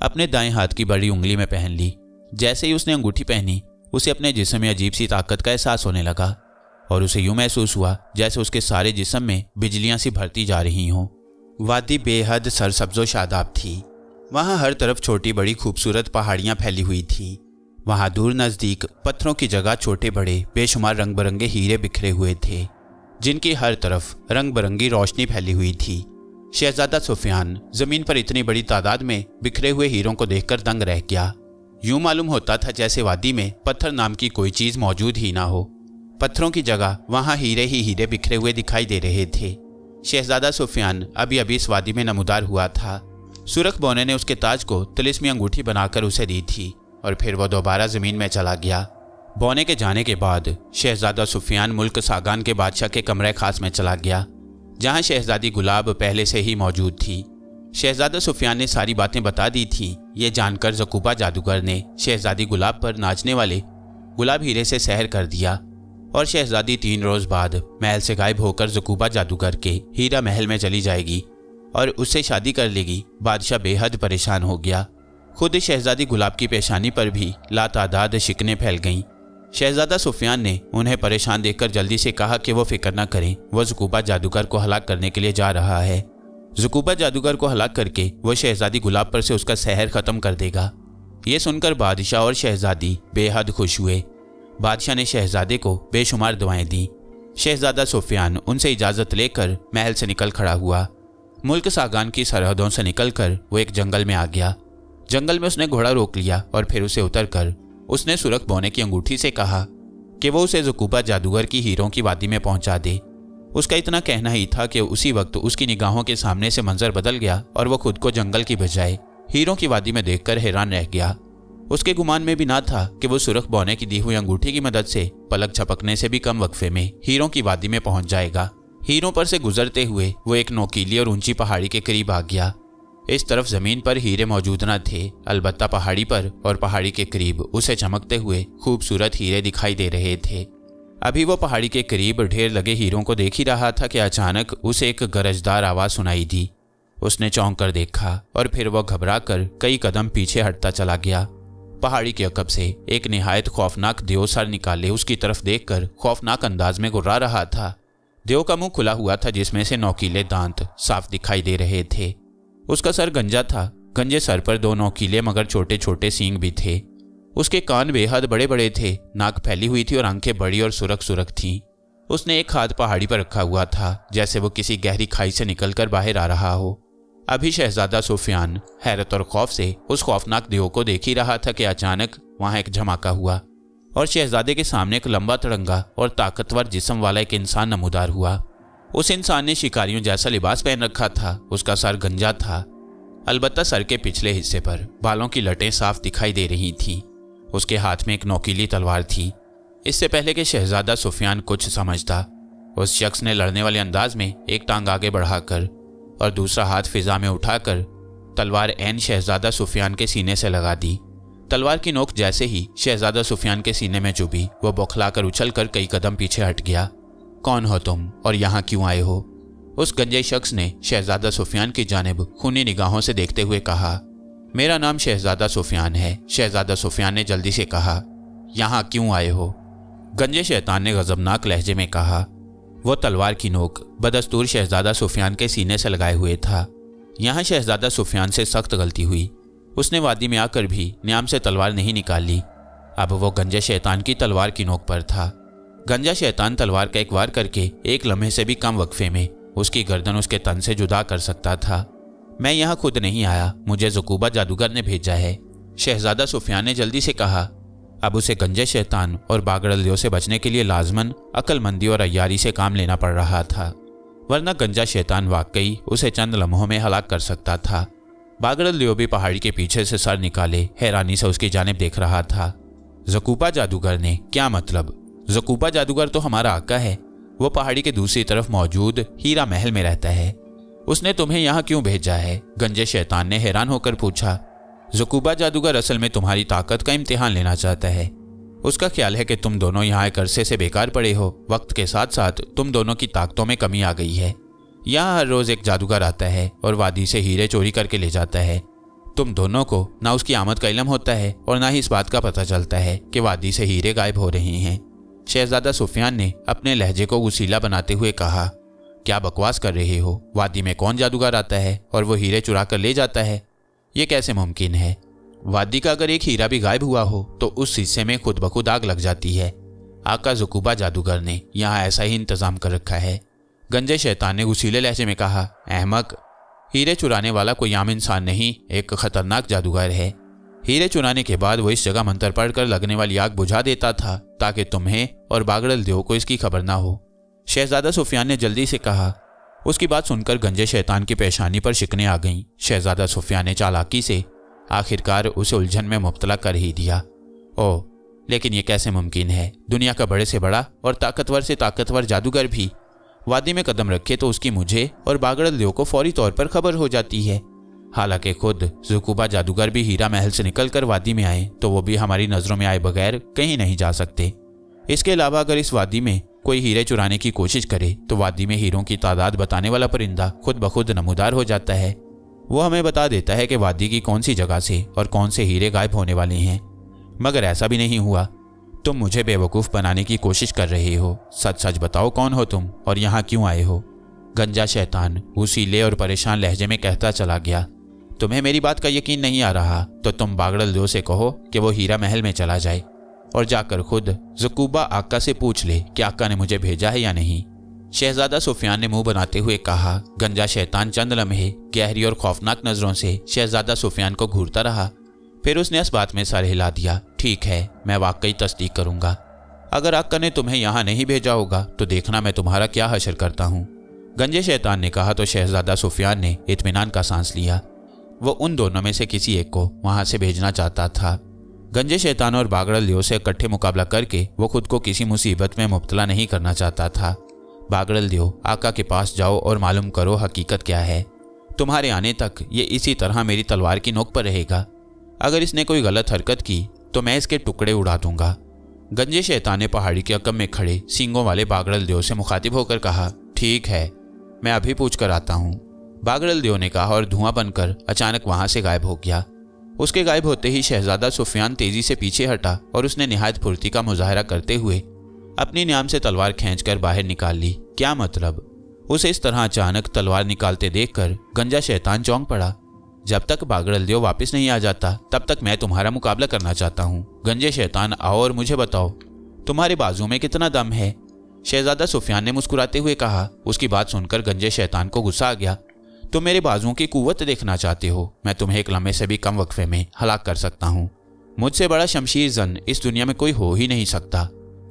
अपने दाएं हाथ की बड़ी उंगली में पहन ली। जैसे ही उसने अंगूठी पहनी, उसे अपने जिस्म में अजीब सी ताकत का एहसास होने लगा और उसे यूं महसूस हुआ जैसे उसके सारे जिस्म में बिजलियां सी भरती जा रही हों। वादी बेहद सरसब्जो शादाब थी। वहां हर तरफ छोटी बड़ी खूबसूरत पहाड़ियां फैली हुई थी। वहां दूर नज़दीक पत्थरों की जगह छोटे बड़े बेशुमार रंग बिरंगे हीरे बिखरे हुए थे, जिनकी हर तरफ रंग बिरंगी रोशनी फैली हुई थी। शहजादा सुफियान जमीन पर इतनी बड़ी तादाद में बिखरे हुए हीरों को देखकर दंग रह गया। यूं मालूम होता था जैसे वादी में पत्थर नाम की कोई चीज मौजूद ही ना हो। पत्थरों की जगह वहां हीरे ही हीरे बिखरे हुए दिखाई दे रहे थे। शहजादा सुफियान अभी अभी इस वादी में नमूदार हुआ था। सुरख बोने ने उसके ताज को तिलिस्मी अंगूठी बनाकर उसे दी थी और फिर वो दोबारा जमीन में चला गया। बोने के जाने के बाद शहजादा सुफियान मुल्क सागान के बादशाह के कमरे खास में चला गया, जहां शहजादी गुलाब पहले से ही मौजूद थी। शहजादा सुफियान ने सारी बातें बता दी थी। ये जानकर ज़कूबा जादूगर ने शहजादी गुलाब पर नाचने वाले गुलाब हीरे से सहर कर दिया और शहजादी 3 रोज बाद महल से गायब होकर ज़कूबा जादूगर के हीरा महल में चली जाएगी और उससे शादी कर लेगी। बादशाह बेहद परेशान हो गया। खुद शहजादी गुलाब की पेशानी पर भी लातादाद शिकने फैल गईं। शहजादा सुफियान ने उन्हें परेशान देखकर जल्दी से कहा कि वो फिक्र न करें, वो ज़कूबा जादूगर को हलाक करने के लिए जा रहा है। ज़कूबा जादूगर को हलाक करके वो शहजादी गुलाब पर से उसका सहर ख़त्म कर देगा। ये सुनकर बादशाह और शहजादी बेहद खुश हुए। बादशाह ने शहजादे को बेशुमार दुआएं दी। शहजादा सुफियान उनसे इजाज़त लेकर महल से निकल खड़ा हुआ। मुल्क सागान की सरहदों से निकलकर वो एक जंगल में आ गया। जंगल में उसने घोड़ा रोक लिया और फिर उसे उतरकर उसने सुरख बोने की अंगूठी से कहा कि वो उसे ज़कूबा जादूगर की हीरों की वादी में पहुंचा दे। उसका इतना कहना ही था कि उसी वक्त उसकी निगाहों के सामने से मंजर बदल गया और वो खुद को जंगल की बजाय हीरों की वादी में देखकर हैरान रह गया। उसके गुमान में भी ना था कि वो सुरख बोने की दी हुई अंगूठी की मदद से पलक झपकने से भी कम वक्फे में हीरों की वादी में पहुंच जाएगा। हीरों पर से गुजरते हुए वो एक नोकीली और ऊंची पहाड़ी के करीब आ गया। इस तरफ जमीन पर हीरे मौजूद न थे, अलबत्ता पहाड़ी पर और पहाड़ी के करीब उसे चमकते हुए खूबसूरत हीरे दिखाई दे रहे थे। अभी वो पहाड़ी के करीब ढेर लगे हीरों को देख ही रहा था कि अचानक उसे एक गरजदार आवाज सुनाई दी। उसने चौंक कर देखा और फिर वो घबरा कर कई कदम पीछे हटता चला गया। पहाड़ी के अकब से एक निहायत खौफनाक देव सर निकाले उसकी तरफ देखकर खौफनाक अंदाज में गुर्रा रहा था। देव का मुंह खुला हुआ था जिसमें से नोकीले दांत साफ दिखाई दे रहे थे। उसका सर गंजा था। गंजे सर पर 2 नोकीले मगर छोटे छोटे सींग भी थे। उसके कान बेहद बड़े बड़े थे, नाक फैली हुई थी और आंखें बड़ी और सुरख सुरख थीं। उसने एक हाथ पहाड़ी पर रखा हुआ था जैसे वो किसी गहरी खाई से निकलकर बाहर आ रहा हो। अभी शहजादा सुफियान हैरत और खौफ से उस खौफनाक देव को देख ही रहा था कि अचानक वहां एक धमाका हुआ और शहजादे के सामने एक लंबा तिरंगा और ताकतवर जिस्म वाला एक इंसान नमूदार हुआ। उस इंसान ने शिकारियों जैसा लिबास पहन रखा था। उसका सर गंजा था, अलबत्ता सर के पिछले हिस्से पर बालों की लटें साफ दिखाई दे रही थीं। उसके हाथ में एक नोकीली तलवार थी। इससे पहले कि शहजादा सुफियान कुछ समझता, उस शख्स ने लड़ने वाले अंदाज में एक टांग आगे बढ़ाकर और दूसरा हाथ फिजा में उठाकर तलवार ऐन शहजादा सुफियान के सीने से लगा दी। तलवार की नोक जैसे ही शहजादा सुफियान के सीने में चुभी, वो बौखलाकर उछलकर कई कदम पीछे हट गया। कौन हो तुम और यहाँ क्यों आए हो? उस गंजे शख्स ने शहजादा सुफियान की जानिब खूनी निगाहों से देखते हुए कहा। मेरा नाम शहजादा सुफियान है। शहजादा सुफियान ने जल्दी से कहा। यहाँ क्यों आए हो? गंजे शैतान ने गजबनाक लहजे में कहा। वो तलवार की नोक बदस्तूर शहजादा सुफियान के सीने से लगाए हुए था। यहाँ शहजादा सुफियान से सख्त गलती हुई। उसने वादी में आकर भी न्याम से तलवार नहीं निकाली। अब वो गंजे शैतान की तलवार की नोक पर था। गंजा शैतान तलवार का एक वार करके एक लम्हे से भी कम वक्फे में उसकी गर्दन उसके तन से जुदा कर सकता था। मैं यहाँ खुद नहीं आया, मुझे ज़कूबा जादूगर ने भेजा है। शहजादा सुफियान ने जल्दी से कहा। अब उसे गंजे शैतान और बागड़लियों से बचने के लिए लाजमन अक्लमंदी और अय्यारी से काम लेना पड़ रहा था, वरना गंजा शैतान वाकई उसे चंद लम्हों में हलाक कर सकता था। बागड़लियो भी पहाड़ी के पीछे से सर निकाले हैरानी से उसकी जानिब देख रहा था। ज़कूबा जादूगर ने? क्या मतलब? ज़कूबा जादूगर तो हमारा आका है। वो पहाड़ी के दूसरी तरफ मौजूद हीरा महल में रहता है। उसने तुम्हें यहाँ क्यों भेजा है? गंजे शैतान ने हैरान होकर पूछा। ज़कूबा जादूगर असल में तुम्हारी ताकत का इम्तिहान लेना चाहता है। उसका ख्याल है कि तुम दोनों यहाँ एक अरसे से बेकार पड़े हो। वक्त के साथ साथ तुम दोनों की ताकतों में कमी आ गई है। यहाँ हर रोज एक जादूगर आता है और वादी से हीरे चोरी करके ले जाता है। तुम दोनों को ना उसकी आमद का इल्म होता है और ना ही इस बात का पता चलता है कि वादी से हीरे गायब हो रहे हैं। शहजादा सुफियान ने अपने लहजे को गुसीला बनाते हुए कहा, क्या बकवास कर रहे हो? वादी में कौन जादूगर आता है और वो हीरे चुरा कर ले जाता है? ये कैसे मुमकिन है? वादी का अगर एक हीरा भी गायब हुआ हो तो उस हिस्से में खुद ब खुद आग लग जाती है। आका ज़ुकूबा जादूगर ने यहाँ ऐसा ही इंतजाम कर रखा है। गंजे शैतान ने गुसीले लहजे में कहा, अहमक, हीरे चुराने वाला कोई आम इंसान नहीं, एक खतरनाक जादूगर है। हीरे चुराने के बाद वो इस जगह मंत्र पढ़कर लगने वाली आग बुझा देता था ताकि तुम्हें और बागड़ल देव को इसकी खबर ना हो। शहजादा सुफियान ने जल्दी से कहा। उसकी बात सुनकर गंजे शैतान की पेशानी पर शिकने आ गईं। शहजादा सुफियान ने चालाकी से आखिरकार उसे उलझन में मुब्तला कर ही दिया। ओह, लेकिन ये कैसे मुमकिन है? दुनिया का बड़े से बड़ा और ताकतवर से ताकतवर जादूगर भी वादी में कदम रखे तो उसकी मुझे और बागड़ल देव को फौरी तौर पर खबर हो जाती है। हालांकि खुद ज़ुकूबा जादूगर भी हीरा महल से निकलकर वादी में आए तो वो भी हमारी नज़रों में आए बगैर कहीं नहीं जा सकते। इसके अलावा अगर इस वादी में कोई हीरे चुराने की कोशिश करे तो वादी में हीरों की तादाद बताने वाला परिंदा खुद ब खुद नमूदार हो जाता है। वो हमें बता देता है कि वादी की कौन सी जगह से और कौन से हीरे गायब होने वाले हैं। मगर ऐसा भी नहीं हुआ। तुम मुझे बेवकूफ़ बनाने की कोशिश कर रहे हो। सच सच बताओ, कौन हो तुम और यहाँ क्यों आए हो? गंजा शैतान उसीले और परेशान लहजे में कहता चला गया। तुम्हें मेरी बात का यकीन नहीं आ रहा तो तुम बागड़ल देव से कहो कि वो हीरा महल में चला जाए और जाकर खुद ज़ुकूबा आका से पूछ ले कि आका ने मुझे भेजा है या नहीं। शहजादा सुफियान ने मुंह बनाते हुए कहा। गंजा शैतान चंद लम्हे गहरी और खौफनाक नज़रों से शहजादा सुफियान को घूरता रहा। फिर उसने इस बात में सर हिला दिया। ठीक है, मैं वाकई तस्दीक करूंगा। अगर आका ने तुम्हें यहाँ नहीं भेजा होगा तो देखना मैं तुम्हारा क्या हशर करता हूँ। गंजे शैतान ने कहा तो शहजादा सुफियान ने इत्मीनान का सांस लिया। वो उन दोनों में से किसी एक को वहां से भेजना चाहता था। गंजे शैतान और बागड़ल देव से इकट्ठे मुकाबला करके वो खुद को किसी मुसीबत में मुब्तला नहीं करना चाहता था। बागड़ल देव, आका के पास जाओ और मालूम करो हकीकत क्या है। तुम्हारे आने तक ये इसी तरह मेरी तलवार की नोक पर रहेगा। अगर इसने कोई गलत हरकत की तो मैं इसके टुकड़े उड़ा दूंगा। गंजे शैतान ने पहाड़ी के अकम में खड़े सींगों वाले बागड़ल देव से मुखातिब होकर कहा, ठीक है, मैं अभी पूछ कर आता हूँ। बागड़ल देव ने कहा और धुआं बनकर अचानक वहां से गायब हो गया। उसके गायब होते ही शहजादा सुफियान तेजी से पीछे हटा और उसने निहायत फुर्ती का मुजाहरा करते हुए अपनी न्याम से तलवार खींचकर बाहर निकाल ली। क्या मतलब? उसे इस तरह अचानक तलवार निकालते देखकर गंजा शैतान चौंक पड़ा। जब तक बागड़ल देव वापस नहीं आ जाता तब तक मैं तुम्हारा मुकाबला करना चाहता हूँ। गंजे शैतान, आओ और मुझे बताओ तुम्हारे बाजू में कितना दम है? शहजादा सुफियान ने मुस्कुराते हुए कहा। उसकी बात सुनकर गंजे शैतान को गुस्सा आ गया। तुम मेरे बाजुओं की कुव्वत देखना चाहते हो? मैं तुम्हें एक लम्हे से भी कम वक्फे में हलाक कर सकता हूँ। मुझसे बड़ा शमशीर जन इस दुनिया में कोई हो ही नहीं सकता।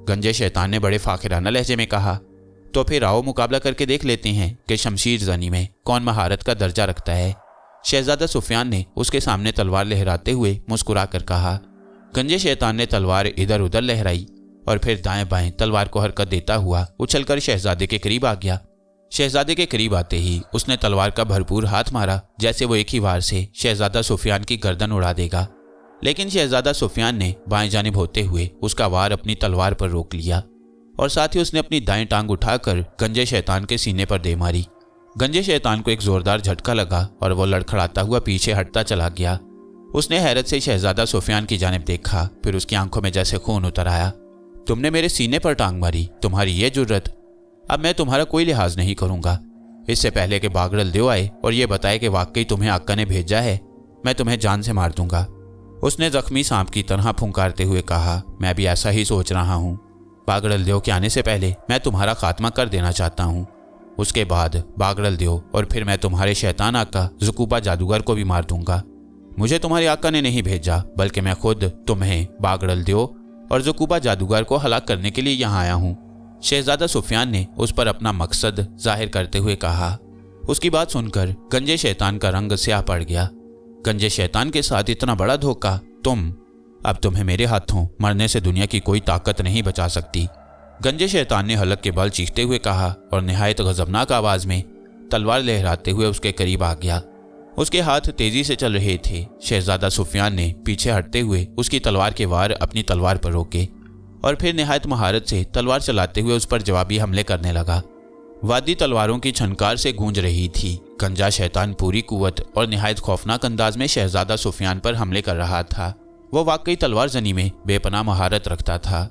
गंजे शैतान ने बड़े फाखिराना लहजे में कहा। तो फिर आओ मुकाबला करके देख लेते हैं कि शमशीर जनी में कौन महारत का दर्जा रखता है। शहजादा सुफियान ने उसके सामने तलवार लहराते हुए मुस्कुरा कर कहा। गंजे शैतान ने तलवार इधर उधर लहराई और फिर दाएं बाएं तलवार को हरकत देता हुआ उछलकर शहजादे के करीब आ गया। शहजादे के करीब आते ही उसने तलवार का भरपूर हाथ मारा, जैसे वो एक ही वार से शहजादा सुफियान की गर्दन उड़ा देगा। लेकिन शहजादा सुफियान ने बाएं जानिब होते हुए उसका वार अपनी तलवार पर रोक लिया और साथ ही उसने अपनी दाएं टांग उठाकर गंजे शैतान के सीने पर दे मारी। गंजे शैतान को एक जोरदार झटका लगा और वो लड़खड़ाता हुआ पीछे हटता चला गया। उसने हैरत से शहजादा सुफियान की जानिब देखा, फिर उसकी आंखों में जैसे खून उतर आया। तुमने मेरे सीने पर टांग मारी, तुम्हारी ये जुर्रत? अब मैं तुम्हारा कोई लिहाज नहीं करूंगा। इससे पहले कि बागड़ल देव आए और ये बताए कि वाकई तुम्हें आका ने भेजा है, मैं तुम्हें जान से मार दूंगा। उसने जख्मी सांप की तरह फुंकारते हुए कहा। मैं भी ऐसा ही सोच रहा हूँ। बागड़ल देव के आने से पहले मैं तुम्हारा खात्मा कर देना चाहता हूँ। उसके बाद बागड़ल देव और फिर मैं तुम्हारे शैतान आका ज़ुकूबा जादूगर को भी मार दूंगा। मुझे तुम्हारे आका ने नहीं भेजा, बल्कि मैं खुद तुम्हें, बागड़ल देव और ज़ुकूबा जादूगर को हलाक करने के लिए यहाँ आया हूँ। शहजादा सुफियान ने उस पर अपना मकसद जाहिर करते हुए कहा। उसकी बात सुनकर गंजे शैतान का रंग स्याह पड़ गया। गंजे शैतान के साथ इतना बड़ा धोखा? अब तुम्हें मेरे हाथों मरने से दुनिया की कोई ताकत नहीं बचा सकती। गंजे शैतान ने हलक के बल चीखते हुए कहा और निहायत गजबनाक आवाज में तलवार लहराते हुए उसके करीब आ गया। उसके हाथ तेजी से चल रहे थे। शहजादा सुफियान ने पीछे हटते हुए उसकी तलवार के वार अपनी तलवार पर रोके और फिर निहायत महारत से तलवार चलाते हुए उस पर जवाबी हमले करने लगा। वादी तलवारों की छनकार से गूंज रही थी। गंजा शैतान पूरी कुव्वत और निहायत खौफनाक अंदाज में शहजादा सुफियान पर हमले कर रहा था। वो वाकई तलवार जनी में बेपनाह महारत रखता था,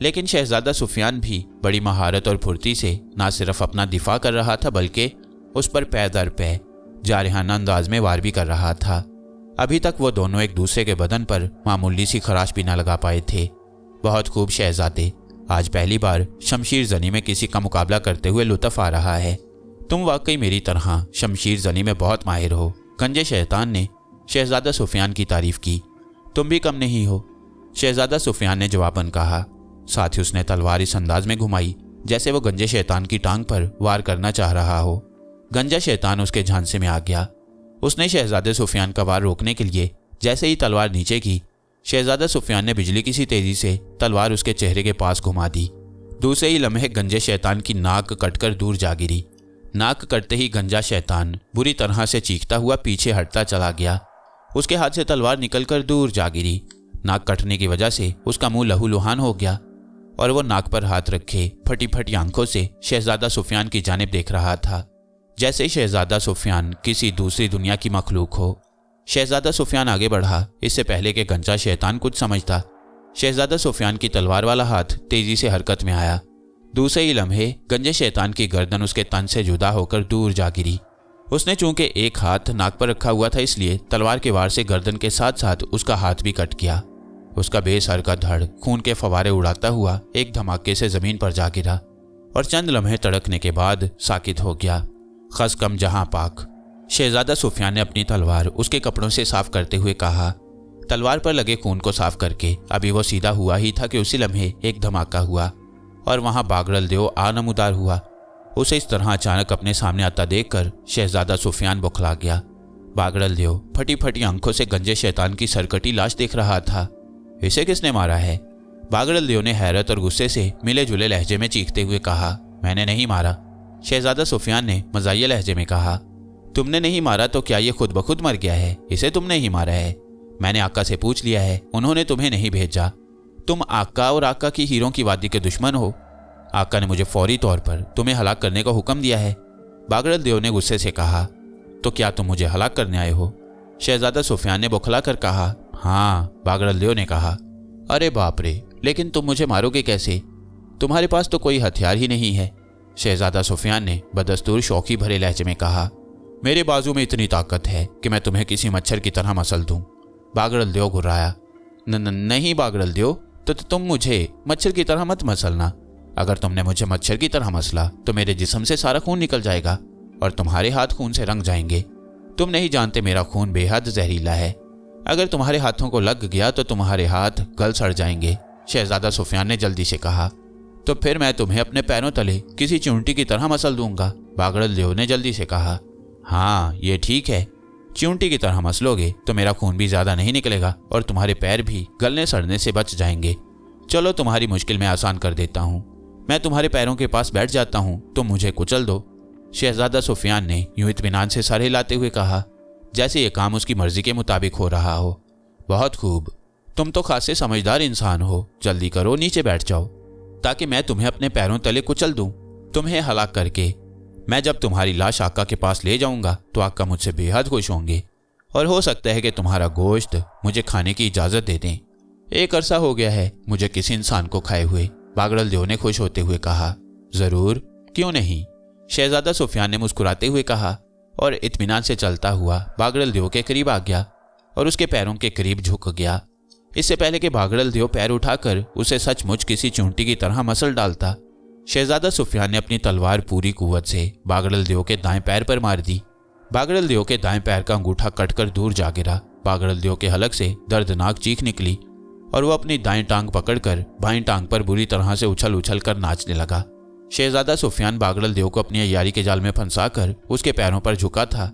लेकिन शहजादा सुफियान भी बड़ी महारत और फुर्ती से न सिर्फ अपना दिफा कर रहा था बल्कि उस पर पै दर पै जारहाना अंदाज में वार भी कर रहा था। अभी तक वो दोनों एक दूसरे के बदन पर मामूली सी खराश भी न लगा पाए थे। बहुत खूब शहजादे, आज पहली बार शमशीर जनी में किसी का मुकाबला करते हुए लुत्फ आ रहा है। तुम वाकई मेरी तरह शमशीर जनी में बहुत माहिर हो। गंजे शैतान ने शहजादा सुफियान की तारीफ की। तुम भी कम नहीं हो, शहजादा सुफियान ने जवाबन कहा। साथ ही उसने तलवार इस अंदाज में घुमाई जैसे वो गंजे शैतान की टांग पर वार करना चाह रहा हो। गंजा शैतान उसके झांसे में आ गया। उसने शहजादे सुफियान का वार रोकने के लिए जैसे ही तलवार नीचे की, शहजादा सुफियान ने बिजली की सी तेजी से तलवार उसके चेहरे के पास घुमा दी। दूसरे ही लम्हे गंजे शैतान की नाक कटकर दूर जा गिरी। नाक कटते ही गंजा शैतान बुरी तरह से चीखता हुआ पीछे हटता चला गया। उसके हाथ से तलवार निकलकर दूर जा गिरी। नाक कटने की वजह से उसका मुंह लहूलुहान हो गया और वो नाक पर हाथ रखे फटी फटी आंखों से शहजादा सुफियान की जानिब देख रहा था, जैसे शहजादा सुफियान किसी दूसरी दुनिया की मखलूक हो। शहजादा सुफियान आगे बढ़ा, इससे पहले कि गंजा शैतान कुछ समझता। शहजादा सुफियान की तलवार वाला हाथ तेजी से हरकत में आया। दूसरे ही लम्हे गंजे शैतान की गर्दन उसके तन से जुदा होकर दूर जा गिरी। उसने चूंकि एक हाथ नाक पर रखा हुआ था, इसलिए तलवार के वार से गर्दन के साथ साथ उसका हाथ भी कट गया। उसका बेसर का धड़ खून के फवारे उड़ाता हुआ एक धमाके से जमीन पर जा गिरा और चंद लम्हे तड़कने के बाद साकित हो गया। खस कम जहां पाक, शहजादा सुफियान ने अपनी तलवार उसके कपड़ों से साफ करते हुए कहा। तलवार पर लगे खून को साफ करके अभी वो सीधा हुआ ही था कि उसी लम्हे एक धमाका हुआ और वहां बागरल देव आनमुदार हुआ। उसे इस तरह अचानक अपने सामने आता देखकर शहजादा सुफियान बौखला गया। बागरल देव फटी फटी आंखों से गंजे शैतान की सरकटी लाश देख रहा था। इसे किसने मारा है? बागरल देव ने हैरत और गुस्से से मिले जुले लहजे में चीखते हुए कहा। मैंने नहीं मारा, शहजादा सुफियान ने मजाहिया लहजे में कहा। तुमने नहीं मारा तो क्या ये खुद ब खुद मर गया है? इसे तुमने ही मारा है। मैंने आका से पूछ लिया है, उन्होंने तुम्हें नहीं भेजा। तुम आका और आका की हीरों की वादी के दुश्मन हो। आका ने मुझे फौरी तौर पर तुम्हें हलाक करने का हुक्म दिया है। बागरल देव ने गुस्से से कहा। तो क्या तुम मुझे हलाक करने आए हो? शहजादा सुफियान ने बौखला कर कहा। हाँ, बागरल देव ने कहा। अरे बाप रे, लेकिन तुम मुझे मारोगे कैसे? तुम्हारे पास तो कोई हथियार ही नहीं है, शहजादा सुफियान ने बदस्तूर शौकी भरे लहजे में कहा। मेरे बाजू में इतनी ताकत है कि मैं तुम्हें किसी मच्छर की तरह मसल दूं। बागरल देव घुर्राया। नहीं बागरल देव, तो तुम मुझे मच्छर की तरह मत मसलना। अगर तुमने मुझे मच्छर की तरह मसला तो मेरे जिस्म से सारा खून निकल जाएगा और तुम्हारे हाथ खून से रंग जाएंगे। तुम नहीं जानते मेरा खून बेहद जहरीला है। अगर तुम्हारे हाथों को लग गया तो तुम्हारे हाथ गल सड़ जाएंगे, शहजादा सुफियान ने जल्दी से कहा। तो फिर मैं तुम्हें अपने पैरों तले किसी चिमटी की तरह मसल दूंगा, बागरल देव ने जल्दी से कहा। हाँ, ये ठीक है, चिमटी की तरह मसलोगे तो मेरा खून भी ज्यादा नहीं निकलेगा और तुम्हारे पैर भी गलने सड़ने से बच जाएंगे। चलो तुम्हारी मुश्किल मैं आसान कर देता हूँ। मैं तुम्हारे पैरों के पास बैठ जाता हूँ, तुम मुझे कुचल दो, शहजादा सुफियान ने यूं इत्मीनान से सर हिलाते हुए कहा, जैसे ये काम उसकी मर्जी के मुताबिक हो रहा हो। बहुत खूब, तुम तो खासे समझदार इंसान हो। जल्दी करो, नीचे बैठ जाओ ताकि मैं तुम्हें अपने पैरों तले कुचल दूं। तुम्हें हलाक करके मैं जब तुम्हारी लाश आका के पास ले जाऊंगा तो आका मुझसे बेहद खुश होंगे और हो सकता है कि तुम्हारा गोश्त मुझे खाने की इजाजत दे दें। एक अरसा हो गया है मुझे किसी इंसान को खाए हुए, बागरल देव ने खुश होते हुए कहा। जरूर, क्यों नहीं, शहजादा सुफियान ने मुस्कुराते हुए कहा और इत्मीनान से चलता हुआ बागरल देव के करीब आ गया और उसके पैरों के करीब झुक गया। इससे पहले कि बागरल देव पैर उठाकर उसे सचमुच किसी चूंटी की तरह मसल डालता, शहजादा सुफियान ने अपनी तलवार पूरी कुव्वत से बागरल देव के दाएं पैर पर मार दी। बागरल देव के दाएं पैर का अंगूठा कटकर दूर जा गिरा। बागरल देव के हलक से दर्दनाक चीख निकली और वो अपनी दाएं टांग पकड़कर बाएं टांग पर बुरी तरह से उछल उछल कर नाचने लगा। शहजादा सुफियान बागरल देव को अपनी अय्यारी के जाल में फंसाकर उसके पैरों पर झुका था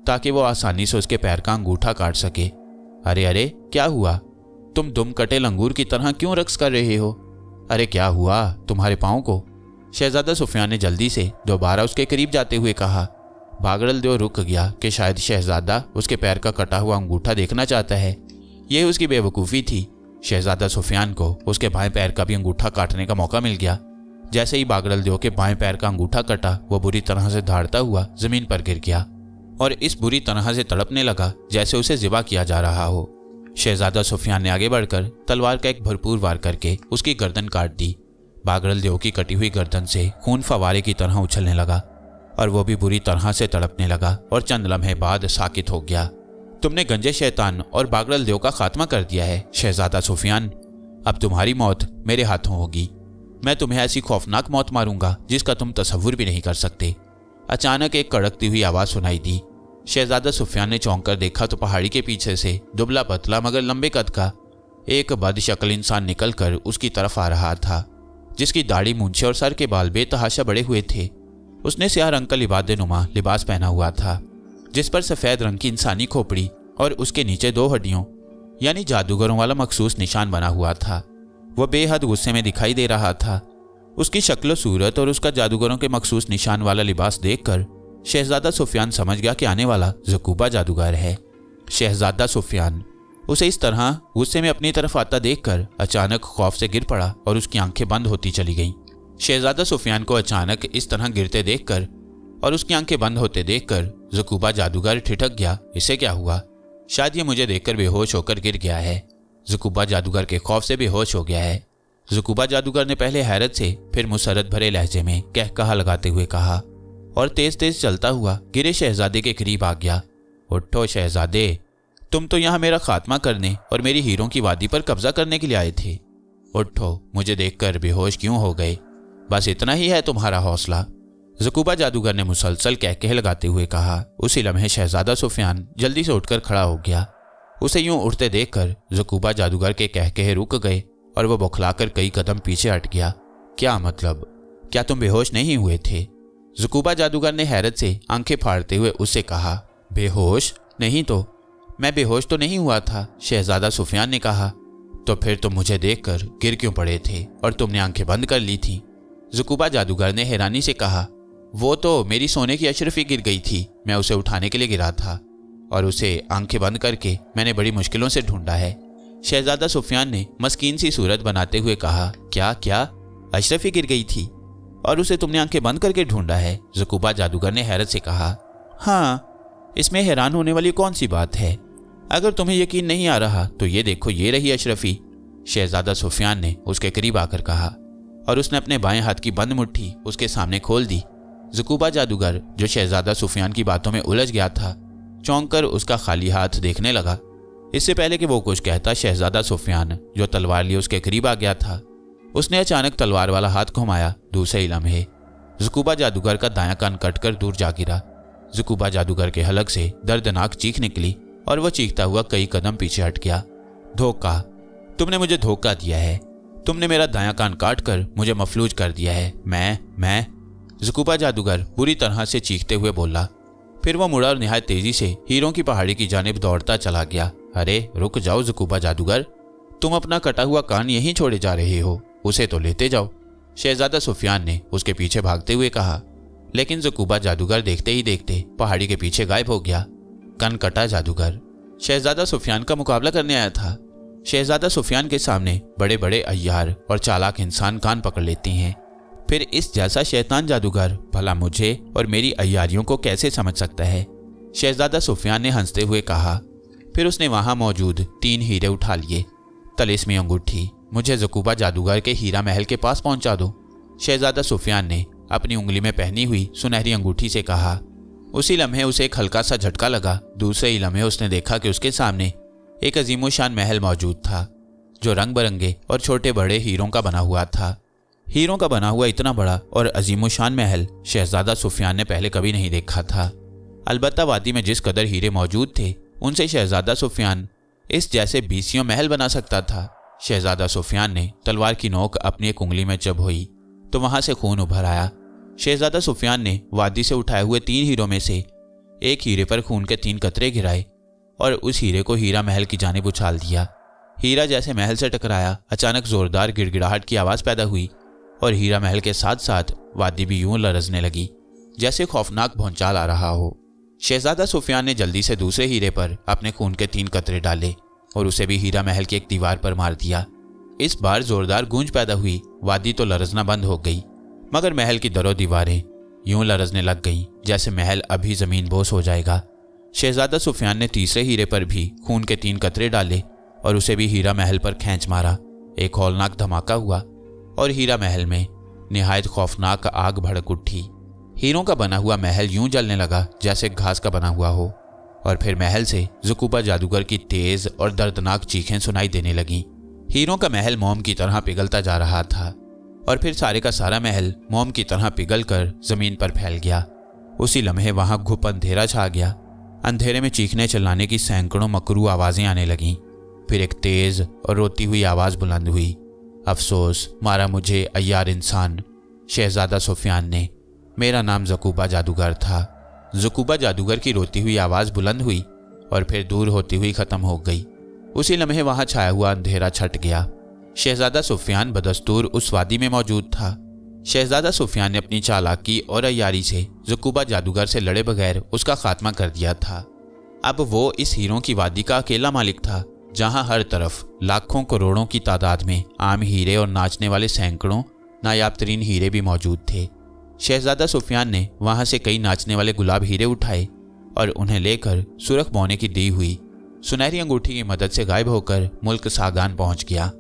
ताकि वो आसानी से उसके पैर का अंगूठा काट सके। अरे अरे, क्या हुआ? तुम दुम कटे लंगूर की तरह क्यों रक्स कर रहे हो? अरे क्या हुआ तुम्हारे पाँव को? शहजादा सुफियान ने जल्दी से दोबारा उसके करीब जाते हुए कहा। बागरल देव रुक गया कि शायद शहजादा उसके पैर का कटा हुआ अंगूठा देखना चाहता है। यह उसकी बेवकूफ़ी थी। शहजादा सुफियान को उसके बाएं पैर का भी अंगूठा काटने का मौका मिल गया। जैसे ही बागरल देव के बाएं पैर का अंगूठा कटा, वो बुरी तरह से दहाड़ता हुआ जमीन पर गिर गया और इस बुरी तरह से तड़पने लगा जैसे उसे ज़िबा किया जा रहा हो। शहजादा सुफियान ने आगे बढ़कर तलवार का एक भरपूर वार करके उसकी गर्दन काट दी। बागरल देव की कटी हुई गर्दन से खून फवारे की तरह उछलने लगा और वो भी बुरी तरह से तड़पने लगा और चंद लम्हे बाद साकित हो गया। तुमने गंजे शैतान और बागरल देव का खात्मा कर दिया है शहजादा सुफियान। अब तुम्हारी मौत मेरे हाथों होगी। मैं तुम्हें ऐसी खौफनाक मौत मारूंगा जिसका तुम तसव्वुर भी नहीं कर सकते। अचानक एक कड़कती हुई आवाज़ सुनाई दी। शहजादा सुफियान ने चौंक कर देखा तो पहाड़ी के पीछे से दुबला पतला मगर लंबे कद का एक बदशक्ल इंसान निकलकर उसकी तरफ आ रहा था, जिसकी दाढ़ी, मूंछें और सर के बाल बेतहाशा बड़े हुए थे। उसने स्याह रंग का लिबाद-ए-नुमा लिबास पहना हुआ था, जिस पर सफ़ेद रंग की इंसानी खोपड़ी और उसके नीचे 2 हड्डियों यानी जादूगरों वाला मखसूस निशान बना हुआ था। वह बेहद गुस्से में दिखाई दे रहा था। उसकी शक्ल, सूरत और उसका जादूगरों के मखसूस निशान वाला लिबास देखकर शहजादा सुफियान समझ गया कि आने वाला ज़कूबा जादूगर है। शहजादा सुफियान उसे इस तरह गुस्से में अपनी तरफ आता देखकर अचानक खौफ से गिर पड़ा और उसकी आंखें बंद होती चली गईं। शहजादा सुफियान को अचानक इस तरह गिरते देखकर और उसकी आंखें बंद होते देखकर ज़कूबा जादूगर ठिठक गया। इसे क्या हुआ? शायद ये मुझे देखकर बेहोश होकर गिर गया है। ज़कूबा जादूगर के खौफ से बेहोश हो गया है। ज़कूबा जादूगर ने पहले हैरत से फिर मुसरत भरे लहजे में कहकहा लगाते हुए कहा और तेज तेज चलता हुआ गिरे शहजादे के करीब आ गया। उठो शहजादे, तुम तो यहाँ मेरा खात्मा करने और मेरी हीरों की वादी पर कब्जा करने के लिए आए थे। उठो, मुझे देखकर बेहोश क्यों हो गए? बस इतना ही है तुम्हारा हौसला? ज़कूबा जादूगर ने मुसलसल कहकहे लगाते हुए कहा। उसी लम्हे शहजादा सुफियान जल्दी से उठकर खड़ा हो गया। उसे यूं उठते देखकर ज़कूबा जादूगर के कहकहे रुक गए और वह बौखलाकर कई कदम पीछे हट गया। क्या मतलब? क्या तुम बेहोश नहीं हुए थे? ज़कूबा जादूगर ने हैरत से आंखें फाड़ते हुए उससे कहा। बेहोश नहीं तो मैं बेहोश तो नहीं हुआ था, शहजादा सुफियान ने कहा। तो फिर तुम मुझे देखकर गिर क्यों पड़े थे और तुमने आंखें बंद कर ली थी? ज़कूबा जादूगर ने हैरानी से कहा। वो तो मेरी सोने की अशरफी गिर गई थी, मैं उसे उठाने के लिए गिरा था और उसे आंखें बंद करके मैंने बड़ी मुश्किलों से ढूंढा है। शहजादा सुफियान ने मस्कीन सी सूरत बनाते हुए कहा। क्या क्या अशरफी गिर गई थी और उसे तुमने आंखें बंद करके ढूंढा है? ज़कूबा जादूगर ने हैरत से कहा। हाँ, इसमें हैरान होने वाली कौन सी बात है? अगर तुम्हें यकीन नहीं आ रहा तो ये देखो, ये रही अशरफी, शहजादा सुफियान ने उसके करीब आकर कहा और उसने अपने बाएं हाथ की बंद मुट्ठी उसके सामने खोल दी। ज़कूबा जादूगर, जो शहजादा सुफियान की बातों में उलझ गया था, चौंक कर उसका खाली हाथ देखने लगा। इससे पहले कि वो कुछ कहता, शहजादा सुफियान, जो तलवार लिए उसके करीब आ गया था, उसने अचानक तलवार वाला हाथ घुमाया। दूसरे ही लम्हे ज़कूबा जादूगर का दायां कान कटकर दूर जा गिरा। ज़कूबा जादूगर के हलक से दर्दनाक चीख निकली और वह चीखता हुआ कई कदम पीछे हट गया। धोखा, तुमने मुझे धोखा दिया है। तुमने मेरा दायां कान काट कर मुझे मफलूज कर दिया है। मैं ज़कूबा जादूगर बुरी तरह से चीखते हुए बोला। फिर वह मुड़ा और निहायत तेजी से हीरों की पहाड़ी की जानिब दौड़ता चला गया। अरे रुक जाओ ज़कूबा जादूगर, तुम अपना कटा हुआ कान यहीं छोड़े जा रहे हो, उसे तो लेते जाओ, शहजादा सुफियान ने उसके पीछे भागते हुए कहा। लेकिन ज़कूबा जादूगर देखते ही देखते पहाड़ी के पीछे गायब हो गया। कनकटा जादूगर शहजादा सुफियान का मुकाबला करने आया था। शहजादा सुफियान के सामने बड़े बड़े अय्यार और चालाक इंसान कान पकड़ लेते हैं, फिर इस जैसा शैतान जादूगर भला मुझे और मेरी अय्यारियों को कैसे समझ सकता है? शहजादा सुफियान ने हंसते हुए कहा। फिर उसने वहां मौजूद 3 हीरे उठा लिए। तलिस्मी अंगूठी, मुझे ज़कूबा जादूगर के हीरा महल के पास पहुंचा दो, शहजादा सुफियान ने अपनी उंगली में पहनी हुई सुनहरी अंगूठी से कहा। उसी लम्हे उसे एक हल्का सा झटका लगा। दूसरे ही लम्हे उसने देखा कि उसके सामने एक अजीमोशान महल मौजूद था, जो रंग बिरंगे और छोटे बड़े हीरों का बना हुआ था। हीरों का बना हुआ इतना बड़ा और अजीमोशान महल शहजादा सुफियान ने पहले कभी नहीं देखा था। अलबत्ता वादी में जिस कदर हीरे मौजूद थे, उनसे शहजादा सुफियान इस जैसे 20 महल बना सकता था। शहजादा सुफियान ने तलवार की नोक अपनी एक उंगली में चबोई तो वहां से खून उभर आया। शहजादा सुफियान ने वादी से उठाए हुए 3 हीरों में से एक हीरे पर खून के 3 कतरे गिराए और उस हीरे को हीरा महल की जानिब उछाल दिया। हीरा जैसे महल से टकराया, अचानक जोरदार गिड़गिड़ाहट की आवाज़ पैदा हुई और हीरा महल के साथ साथ वादी भी यूं लरजने लगी जैसे खौफनाक भौंचाल आ रहा हो। शहजादा सुफियान ने जल्दी से दूसरे हीरे पर अपने खून के 3 कतरे डाले और उसे भी हीरा महल की एक दीवार पर मार दिया। इस बार जोरदार गूंज पैदा हुई, वादी तो लरजना बंद हो गई। मगर महल की दरो दीवारें यूं लरजने लग गईं जैसे महल अभी जमीन बोस हो जाएगा। शहजादा सुफियान ने तीसरे हीरे पर भी खून के 3 कतरे डाले और उसे भी हीरा महल पर खींच मारा। एक हौलनाक धमाका हुआ और हीरा महल में निहायत खौफनाक आग भड़क उठी। हीरों का बना हुआ महल यूं जलने लगा जैसे घास का बना हुआ हो, और फिर महल से ज़ुकूबा जादूगर की तेज और दर्दनाक चीखें सुनाई देने लगीं। हीरों का महल मोम की तरह पिघलता जा रहा था और फिर सारे का सारा महल मोम की तरह पिघल कर जमीन पर फैल गया। उसी लम्हे वहां घुप अंधेरा छा गया। अंधेरे में चीखने चिल्लाने की सैकड़ों मकरू आवाजें आने लगीं। फिर एक तेज और रोती हुई आवाज बुलंद हुई, अफसोस मारा मुझे अय्यार इंसान, शहजादा सुफियान ने। मेरा नाम ज़ुकूबा जादूगर था। ज़ुकूबा जादूगर की रोती हुई आवाज बुलंद हुई और फिर दूर होती हुई खत्म हो गई। उसी लम्हे वहां छाया हुआ अंधेरा छट गया। शहजादा सुफियान बदस्तूर उस वादी में मौजूद था। शहजादा सुफियान ने अपनी चालाकी और अय्यारी से ज़ुकूबा जादूगर से लड़े बगैर उसका खात्मा कर दिया था। अब वो इस हीरों की वादी का अकेला मालिक था, जहां हर तरफ लाखों करोड़ों की तादाद में आम हीरे और नाचने वाले सैकड़ों नायाब तरीन हीरे भी मौजूद थे। शहजादा सुफियान ने वहां से कई नाचने वाले गुलाब हीरे उठाए और उन्हें लेकर सुरख बौने की दी हुई सुनहरी अंगूठी की मदद से गायब होकर मुल्क सागान पहुंच गया।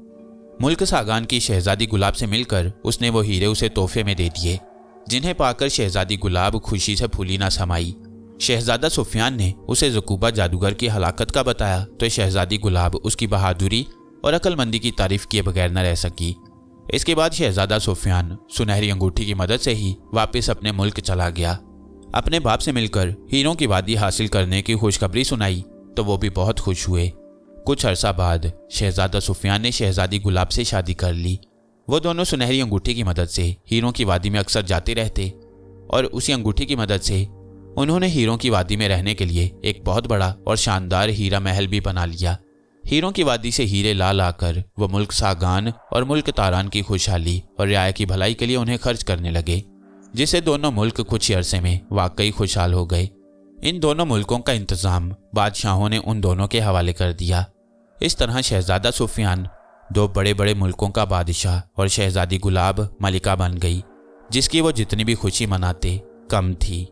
मुल्क सागान की शहजादी गुलाब से मिलकर उसने वो हीरे उसे तोहफे में दे दिए, जिन्हें पाकर शहजादी गुलाब खुशी से फूली ना समाई। शहजादा सुफियान ने उसे ज़ुकूबा जादूगर की हलाकत का बताया तो शहजादी गुलाब उसकी बहादुरी और अक्लमंदी की तारीफ किए बगैर न रह सकी। इसके बाद शहजादा सुफियान सुनहरी अंगूठी की मदद से ही वापस अपने मुल्क चला गया। अपने बाप से मिलकर हीरों की वादी हासिल करने की खुशखबरी सुनाई तो वो भी बहुत खुश हुए। कुछ अरसा बाद शहजादा सुफियान ने शहजादी गुलाब से शादी कर ली। वो दोनों सुनहरी अंगूठी की मदद से हीरों की वादी में अक्सर जाते रहते और उसी अंगूठी की मदद से उन्होंने हीरों की वादी में रहने के लिए एक बहुत बड़ा और शानदार हीरा महल भी बना लिया। हीरों की वादी से हीरे ला लाकर वो मुल्क सागान और मुल्क तारान की खुशहाली और रियाया की भलाई के लिए उन्हें खर्च करने लगे, जिससे दोनों मुल्क कुछ ही अरसे में वाकई खुशहाल हो गए। इन दोनों मुल्कों का इंतजाम बादशाहों ने उन दोनों के हवाले कर दिया। इस तरह शहजादा सुफियान 2 बड़े बड़े मुल्कों का बादशाह और शहजादी गुलाब मलिका बन गई, जिसकी वो जितनी भी खुशी मनाते कम थी।